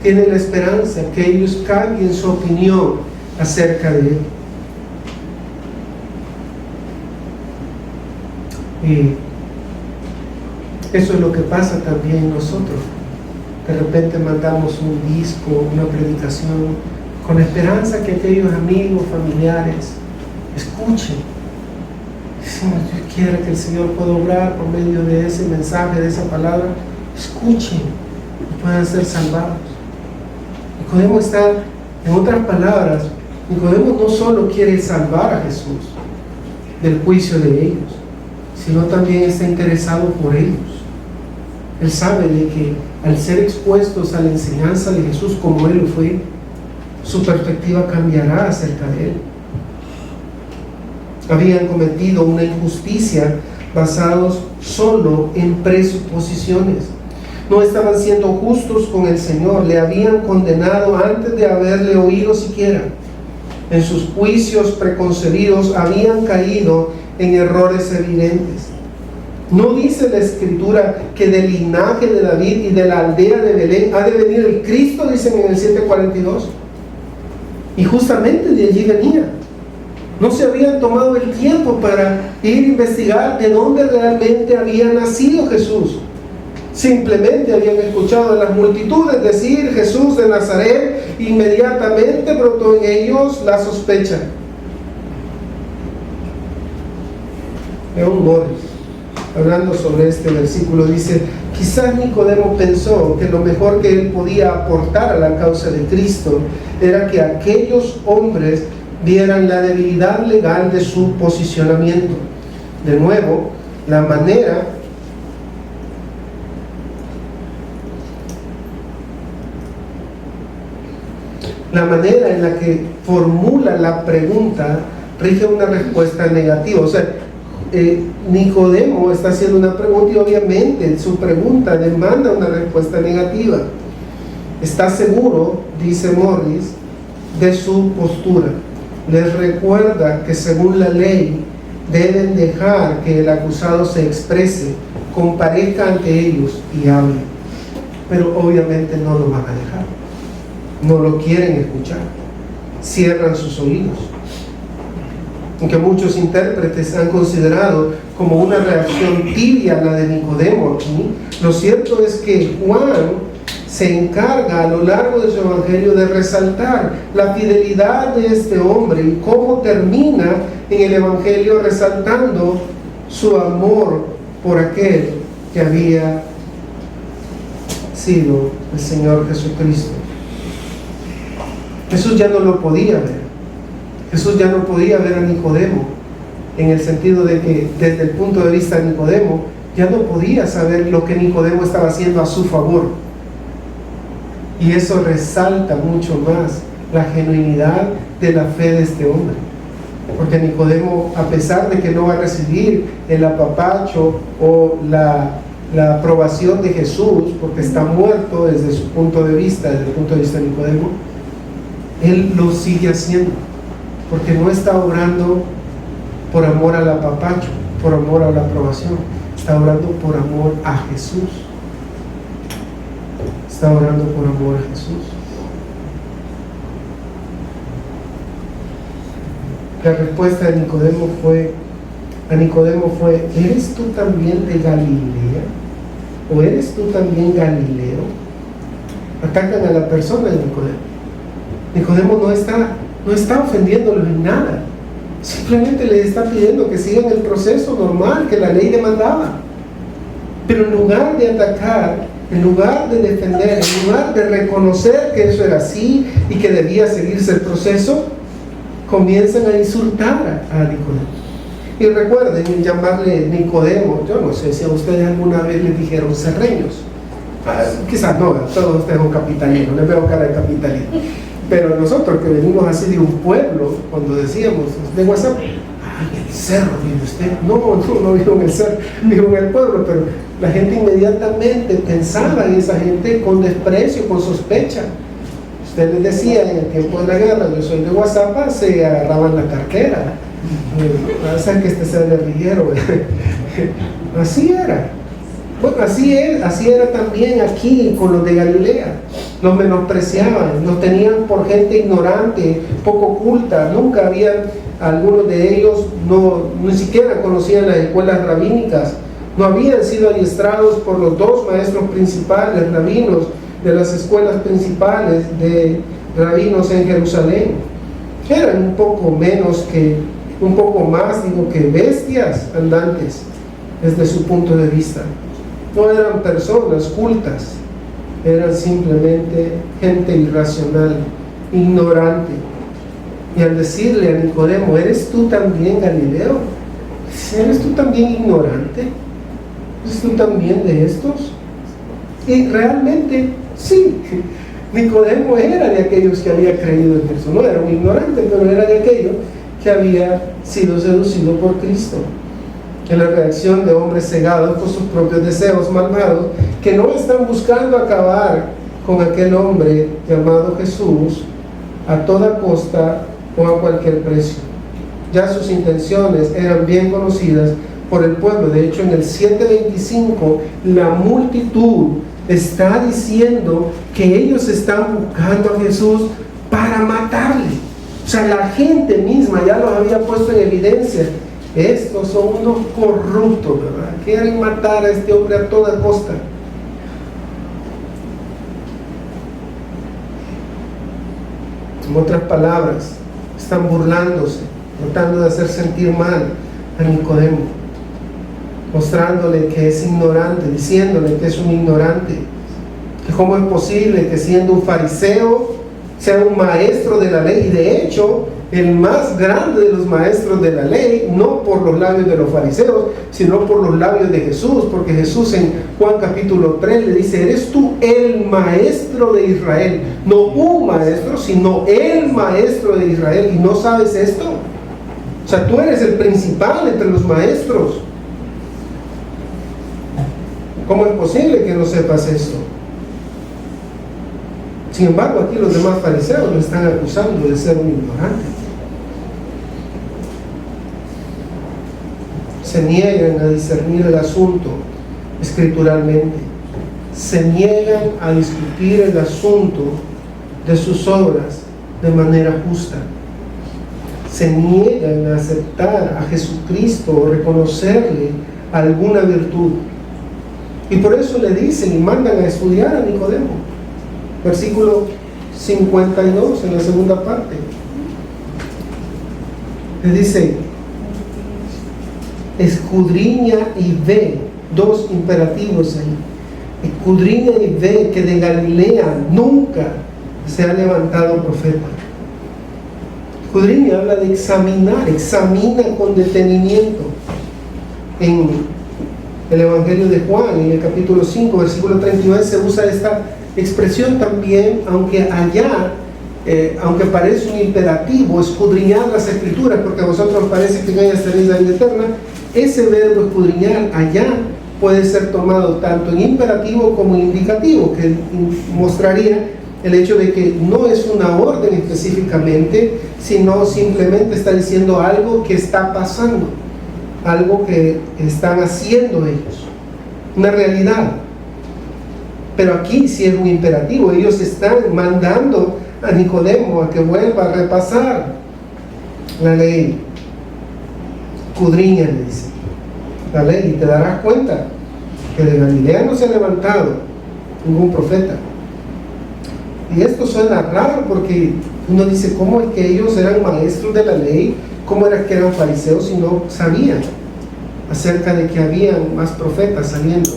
tiene la esperanza que ellos cambien su opinión acerca de él. Y eso es lo que pasa también nosotros. De repente mandamos un disco, una predicación, con la esperanza que aquellos amigos, familiares escuchen. Decimos: Dios quiera que el Señor pueda obrar por medio de ese mensaje, de esa palabra. Escuchen y puedan ser salvados. Nicodemo está En otras palabras, Nicodemo no solo quiere salvar a Jesús del juicio de ellos, sino también está interesado por ellos. Él sabe de que al ser expuestos a la enseñanza de Jesús como Él lo fue, su perspectiva cambiará acerca de Él. Habían cometido una injusticia basados solo en presuposiciones. No estaban siendo justos con el Señor, le habían condenado antes de haberle oído siquiera. En sus juicios preconcebidos habían caído en errores evidentes. ¿No dice la Escritura que del linaje de David y de la aldea de Belén ha de venir el Cristo? Dicen en el 7:42. Y justamente de allí venía. No se habían tomado el tiempo para ir a investigar de dónde realmente había nacido Jesús. Simplemente habían escuchado a las multitudes decir Jesús de Nazaret. Inmediatamente brotó en ellos la sospecha. León Morris, hablando sobre este versículo, dice: quizás Nicodemo pensó que lo mejor que él podía aportar a la causa de Cristo era que aquellos hombres vieran la debilidad legal de su posicionamiento. De nuevo, la manera en la que formula la pregunta rige una respuesta negativa. O sea, Nicodemo está haciendo una pregunta y obviamente su pregunta demanda una respuesta negativa. Está seguro, dice Morris, de su postura. Les recuerda que según la ley deben dejar que el acusado se exprese, comparezca ante ellos y hable. Pero obviamente no lo van a dejar. No lo quieren escuchar. Cierran sus oídos. Aunque muchos intérpretes han considerado como una reacción tibia la de Nicodemo aquí, lo cierto es que Juan se encarga a lo largo de su evangelio de resaltar la fidelidad de este hombre y cómo termina en el evangelio resaltando su amor por aquel que había sido el Señor Jesucristo. Jesús ya no lo podía ver. Jesús ya no podía ver a Nicodemo, en el sentido de que desde el punto de vista de Nicodemo ya no podía saber lo que Nicodemo estaba haciendo a su favor. Y eso resalta mucho más la genuinidad de la fe de este hombre. Porque Nicodemo, a pesar de que no va a recibir el apapacho o la aprobación de Jesús, porque está muerto desde su punto de vista, desde el punto de vista de Nicodemo, él lo sigue haciendo. Porque no está obrando por amor al apapacho, por amor a la aprobación. Está orando por amor a Jesús. Está orando por amor a Jesús. La respuesta de Nicodemo fue, ¿eres tú también de Galilea? ¿O eres tú también Galileo? Atacan a la persona de Nicodemo. Nicodemo no está ofendiéndolo en nada. Simplemente le está pidiendo que sigan el proceso normal que la ley demandaba. Pero en lugar de atacar, en lugar de defender, en lugar de reconocer que eso era así y que debía seguirse el proceso, comienzan a insultar a Nicodemo. Y recuerden en llamarle Nicodemo, yo no sé si a ustedes alguna vez les dijeron cerreños. Quizás no, todos ustedes son capitalinos, les veo cara de capitalino. Pero nosotros que venimos así de un pueblo, cuando decíamos de WhatsApp, en el cerro vive usted. No vivo en el cerro, vivo en el pueblo, pero la gente inmediatamente pensaba en esa gente con desprecio, con sospecha. Usted les decía en el tiempo de la guerra, yo soy de WhatsApp, se agarraban la cartera. Va a ser que este sea el guerrillero. Así era. Bueno, así era también aquí con los de Galilea. Los menospreciaban, los tenían por gente ignorante, poco culta. Nunca habían, algunos de ellos ni siquiera conocían las escuelas rabínicas. No habían sido adiestrados por los dos maestros principales, rabinos, de las escuelas principales de rabinos en Jerusalén. Eran un poco más que bestias andantes desde su punto de vista. No eran personas cultas, eran simplemente gente irracional ignorante. Y al decirle a Nicodemo, ¿eres tú también Galileo? ¿Eres tú también ignorante? ¿Eres tú también de estos? Y realmente sí, Nicodemo era de aquellos que había creído en Jesús. No era un ignorante, pero era de aquellos que había sido seducido por Cristo. En la reacción de hombres cegados por sus propios deseos malvados, que no están buscando acabar con aquel hombre llamado Jesús a toda costa o a cualquier precio. Ya sus intenciones eran bien conocidas por el pueblo. De hecho, en el 7:25, la multitud está diciendo que ellos están buscando a Jesús para matarle. O sea, la gente misma ya los había puesto en evidencia. Estos son unos corruptos, ¿verdad? Quieren matar a este hombre a toda costa. En otras palabras, están burlándose, tratando de hacer sentir mal a Nicodemo, mostrándole que es ignorante, diciéndole que es un ignorante, que cómo es posible que siendo un fariseo sea un maestro de la ley, y de hecho el más grande de los maestros de la ley, no por los labios de los fariseos, sino por los labios de Jesús, porque Jesús en Juan capítulo 3 le dice, eres tú el maestro de Israel, no un maestro, sino el maestro de Israel, y no sabes esto. O sea, tú eres el principal entre los maestros. ¿Cómo es posible que no sepas esto? Sin embargo, aquí los demás fariseos lo están acusando de ser un ignorante. Se niegan a discernir el asunto escrituralmente. Se niegan a discutir el asunto de sus obras de manera justa. Se niegan a aceptar a Jesucristo o reconocerle alguna virtud. Y por eso le dicen y mandan a estudiar a Nicodemo. Versículo 52 en la segunda parte. Le dice, escudriña y ve, dos imperativos ahí. Escudriña y ve que de Galilea nunca se ha levantado profeta. Escudriña habla de examinar, examina con detenimiento. En el Evangelio de Juan, en el capítulo 5, versículo 39, se usa esta expresión también, aunque allá, aunque parece un imperativo, escudriñar las escrituras, porque a vosotros parece que en ellas tenéis la vida eterna. Ese verbo escudriñar allá puede ser tomado tanto en imperativo como en indicativo, que mostraría el hecho de que no es una orden específicamente, sino simplemente está diciendo algo que está pasando, algo que están haciendo ellos, una realidad. Pero aquí sí es un imperativo. Ellos están mandando a Nicodemo a que vuelva a repasar la ley. Escudriña, le dice, la ley, y te darás cuenta que de Galilea no se ha levantado ningún profeta. Y esto suena raro porque uno dice, ¿cómo es que ellos eran maestros de la ley? ¿Cómo era que eran fariseos si no sabían acerca de que habían más profetas saliendo?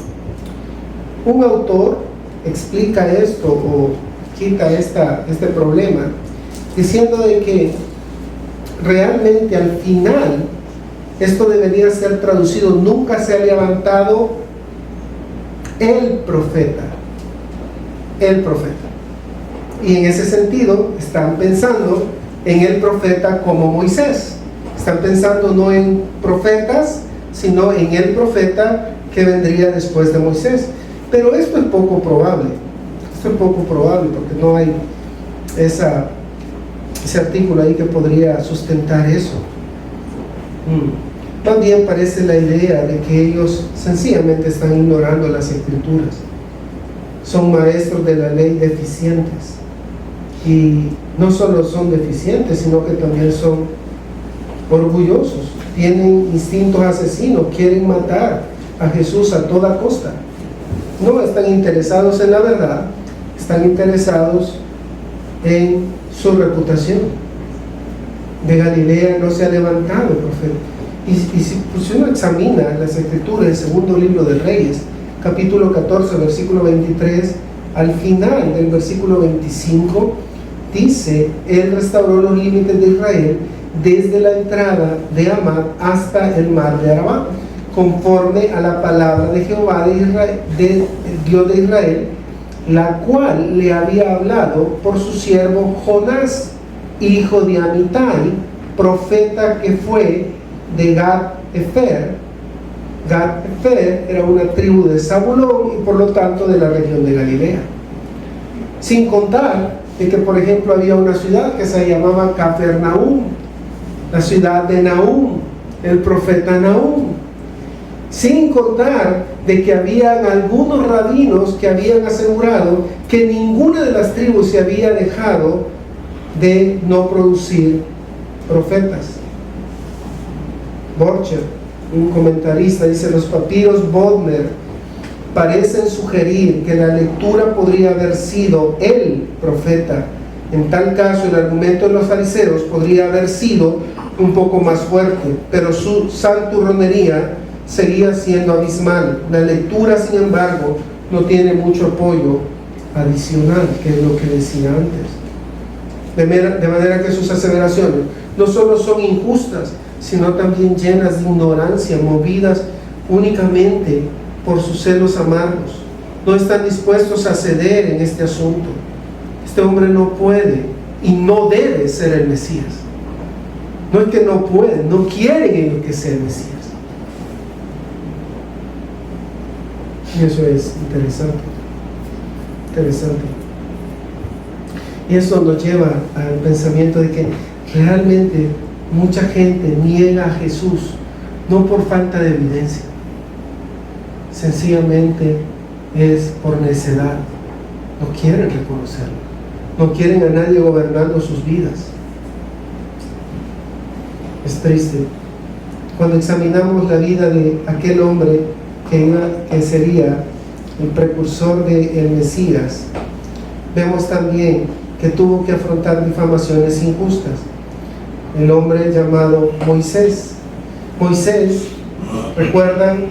Un autor explica esto o quita este problema diciendo de que realmente al final esto debería ser traducido, nunca se ha levantado el profeta. El profeta. Y en ese sentido están pensando en el profeta como Moisés. Están pensando no en profetas, sino en el profeta que vendría después de Moisés. Pero esto es poco probable. Esto es poco probable porque no hay ese artículo ahí que podría sustentar eso. También parece la idea de que ellos sencillamente están ignorando las escrituras. Son maestros de la ley deficientes. Y no solo son deficientes, sino que también son orgullosos. Tienen instintos asesinos, quieren matar a Jesús a toda costa. No están interesados en la verdad, están interesados en su reputación. De Galilea no se ha levantado el profeta. Y si uno examina las escrituras del segundo libro de Reyes, capítulo 14, versículo 23, al final del versículo 25, dice, él restauró los límites de Israel desde la entrada de Amad hasta el mar de Arabá, conforme a la palabra de Jehová de Israel, Dios de Israel, la cual le había hablado por su siervo Jonás, hijo de Amitai, profeta que fue de Gat-Efer. Gat-Efer era una tribu de Zabulón y por lo tanto de la región de Galilea. Sin contar de que, por ejemplo, había una ciudad que se llamaba Capernaum, la ciudad de Nahum, el profeta Nahum. Sin contar de que habían algunos rabinos que habían asegurado que ninguna de las tribus se había dejado de no producir profetas. Borcher, un comentarista, dice: los papiros Bodmer parecen sugerir que la lectura podría haber sido el profeta. En tal caso, el argumento de los fariseos podría haber sido un poco más fuerte, pero su santurronería seguía siendo abismal. La lectura, sin embargo, no tiene mucho apoyo adicional, que es lo que decía antes. De manera que sus aseveraciones no solo son injustas, sino también llenas de ignorancia, movidas únicamente por sus celos amargos. No están dispuestos a ceder en este asunto. Este hombre no puede y no debe ser el Mesías. No es que no pueden, no quieren ellos que sea el Mesías. Y eso es interesante. Y eso nos lleva al pensamiento de que realmente mucha gente niega a Jesús, no por falta de evidencia, sencillamente es por necedad. No quieren reconocerlo, no quieren a nadie gobernando sus vidas. Es triste. Cuando examinamos la vida de aquel hombre que sería el precursor del Mesías, vemos también que tuvo que afrontar difamaciones injustas. El hombre llamado Moisés. Moisés, recuerdan,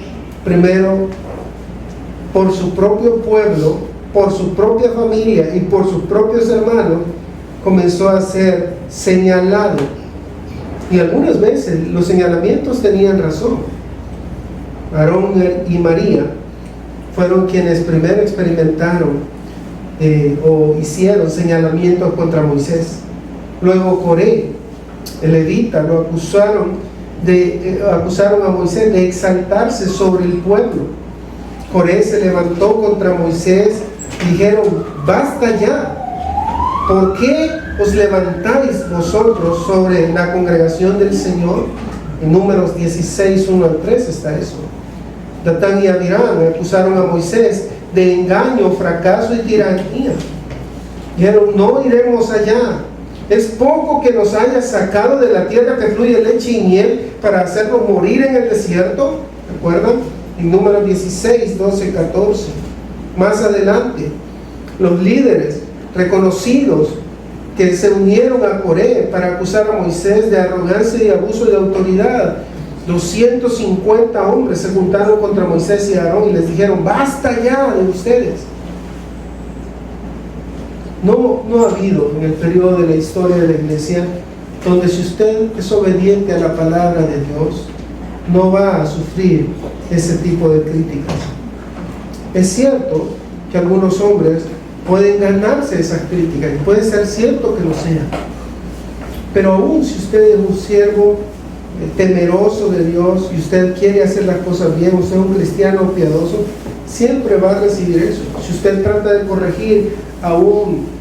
primero por su propio pueblo, por su propia familia y por sus propios hermanos, comenzó a ser señalado. Y algunas veces los señalamientos tenían razón. Aarón y María fueron quienes primero experimentaron o hicieron señalamientos contra Moisés. Luego Coré, el levita, lo acusaron a Moisés de exaltarse sobre el pueblo. Coré se levantó contra Moisés y dijeron: basta ya, ¿por qué os levantáis vosotros sobre la congregación del Señor? En Números 16, 1 al 3 está eso. Datán y Abiram acusaron a Moisés de engaño, fracaso y tiranía. Dijeron: no iremos allá. Es poco que nos hayas sacado de la tierra que fluye leche y miel para hacernos morir en el desierto. ¿Recuerdan? En Números 16, 12, 14. Más adelante, los líderes reconocidos que se unieron a Coré para acusar a Moisés de arrogancia y abuso de autoridad. 250 hombres se juntaron contra Moisés y Aarón y les dijeron: basta ya de ustedes. No ha habido en el periodo de la historia de la iglesia donde, si usted es obediente a la palabra de Dios, no va a sufrir ese tipo de críticas. Es cierto que algunos hombres pueden ganarse esas críticas, y puede ser cierto que lo sea, pero aún si usted es un siervo temeroso de Dios y usted quiere hacer las cosas bien, usted es un cristiano piadoso, siempre va a recibir eso. Si usted trata de corregir a un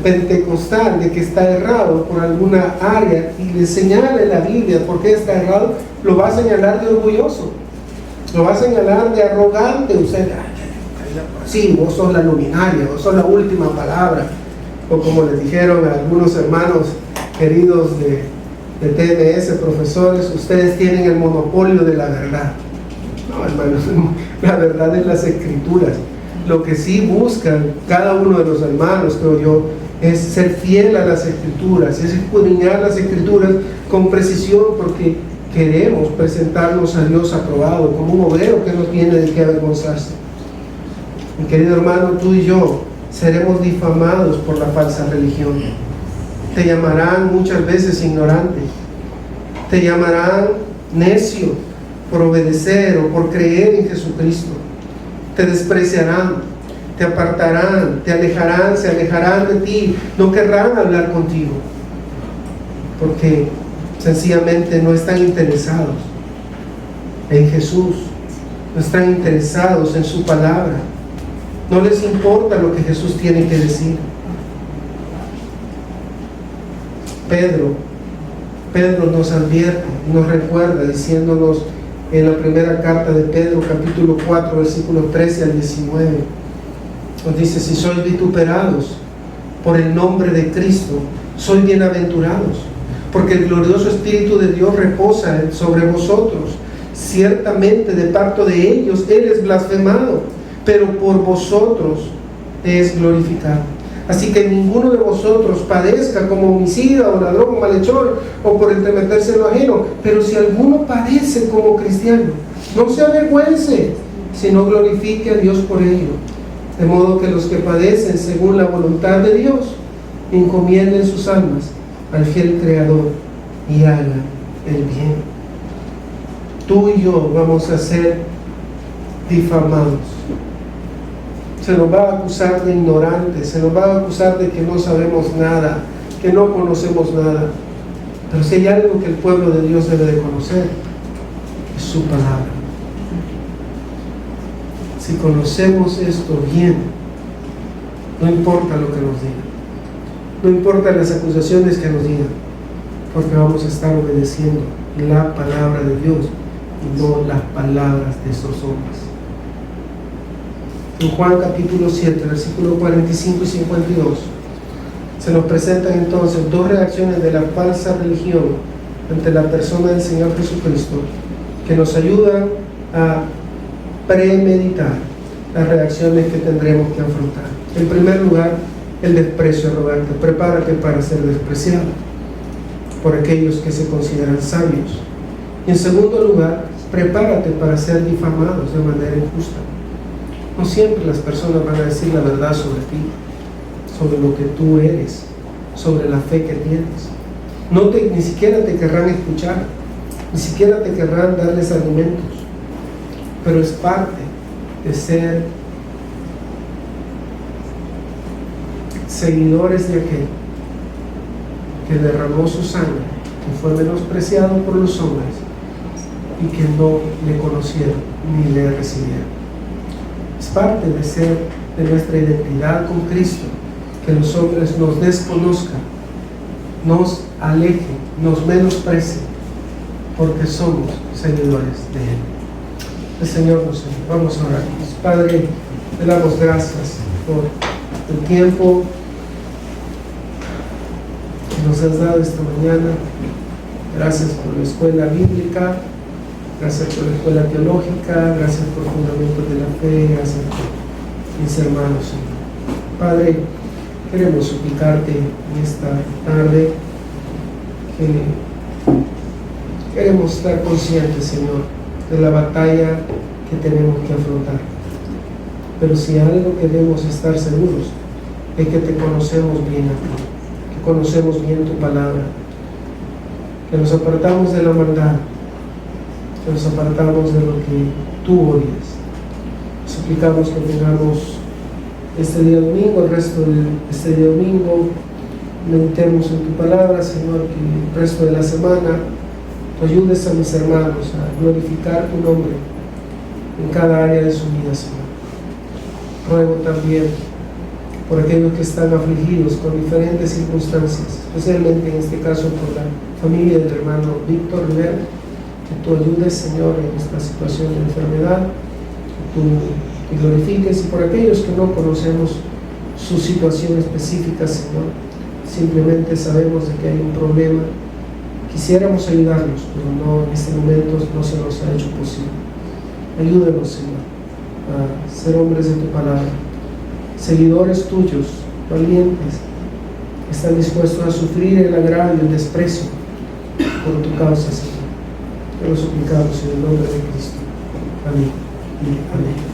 pentecostal de que está errado por alguna área y le señala en la Biblia por qué está errado, lo va a señalar de orgulloso, lo va a señalar de arrogante. Usted: sí, vos sos la luminaria, vos sos la última palabra. O como les dijeron a algunos hermanos queridos de TMS, profesores: ustedes tienen el monopolio de la verdad. No, hermanos, la verdad es las Escrituras. Lo que sí buscan cada uno de los hermanos, creo yo, es ser fiel a las Escrituras, es escudriñar las Escrituras con precisión, porque queremos presentarnos a Dios aprobado, como un obrero que no tiene de qué avergonzarse. Mi querido hermano, tú y yo seremos difamados por la falsa religión. Te llamarán muchas veces ignorante. Te llamarán necio por obedecer o por creer en Jesucristo. Te despreciarán, te apartarán, te alejarán, se alejarán de ti. No querrán hablar contigo porque sencillamente no están interesados en Jesús. No están interesados en su palabra. No les importa lo que Jesús tiene que decir. Pedro nos advierte, nos recuerda diciéndonos en la primera carta de Pedro, capítulo 4, versículos 13 al 19. Nos dice: si sois vituperados por el nombre de Cristo, sois bienaventurados, porque el glorioso Espíritu de Dios reposa sobre vosotros. Ciertamente de parte de ellos Él es blasfemado, pero por vosotros es glorificado. Así que ninguno de vosotros padezca como homicida o ladrón o malhechor o por entremeterse en lo ajeno. Pero si alguno padece como cristiano, no se avergüence, sino glorifique a Dios por ello. De modo que los que padecen según la voluntad de Dios encomienden sus almas al fiel Creador y hagan el bien. Tú y yo vamos a ser difamados. Se nos va a acusar de ignorantes, se nos va a acusar de que no sabemos nada, que no conocemos nada. Pero si hay algo que el pueblo de Dios debe de conocer, es su palabra. Si conocemos esto bien, no importa lo que nos digan, no importa las acusaciones que nos digan, porque vamos a estar obedeciendo la palabra de Dios y no las palabras de esos hombres. En Juan capítulo 7, versículos 45 y 52, se nos presentan entonces dos reacciones de la falsa religión ante la persona del Señor Jesucristo, que nos ayudan a premeditar las reacciones que tendremos que afrontar. En primer lugar, el desprecio arrogante. Prepárate para ser despreciado por aquellos que se consideran sabios. Y en segundo lugar, prepárate para ser difamados de manera injusta. No siempre las personas van a decir la verdad sobre ti, sobre lo que tú eres, sobre la fe que tienes. Ni siquiera te querrán escuchar, ni siquiera te querrán darles argumentos, pero es parte de ser seguidores de aquel que derramó su sangre, que fue menospreciado por los hombres y que no le conocieron ni le recibieron. Es parte de ser de nuestra identidad con Cristo, que los hombres nos desconozcan, nos alejen, nos menosprecien, porque somos seguidores de Él. El Señor nos ayude. Vamos a orar. Padre, te damos gracias por el tiempo que nos has dado esta mañana. Gracias por la escuela bíblica. Gracias por la escuela teológica, gracias por fundamentos de la fe, gracias por mis hermanos, Señor. Padre, queremos suplicarte en esta tarde que queremos estar conscientes, Señor, de la batalla que tenemos que afrontar. Pero si algo queremos estar seguros es que te conocemos bien a ti, que conocemos bien tu palabra, que nos apartamos de la maldad, que nos apartamos de lo que tú odias. Suplicamos que tengamos este día domingo, el resto de este día domingo, meditemos en tu palabra, Señor, que el resto de la semana tú ayudes a mis hermanos a glorificar tu nombre en cada área de su vida, Señor. Ruego también por aquellos que están afligidos con diferentes circunstancias, especialmente en este caso por la familia del hermano Víctor Rivera, que tú ayudes, Señor, en esta situación de enfermedad, que tú te glorifiques, y por aquellos que no conocemos su situación específica, Señor, simplemente sabemos de que hay un problema, quisiéramos ayudarlos, pero no, en este momento no se nos ha hecho posible. Ayúdanos, Señor, a ser hombres de tu palabra, seguidores tuyos, valientes, que están dispuestos a sufrir el agravio, el desprecio por tu causa, Señor. Te lo suplicamos en el nombre de Cristo. Amén y amén.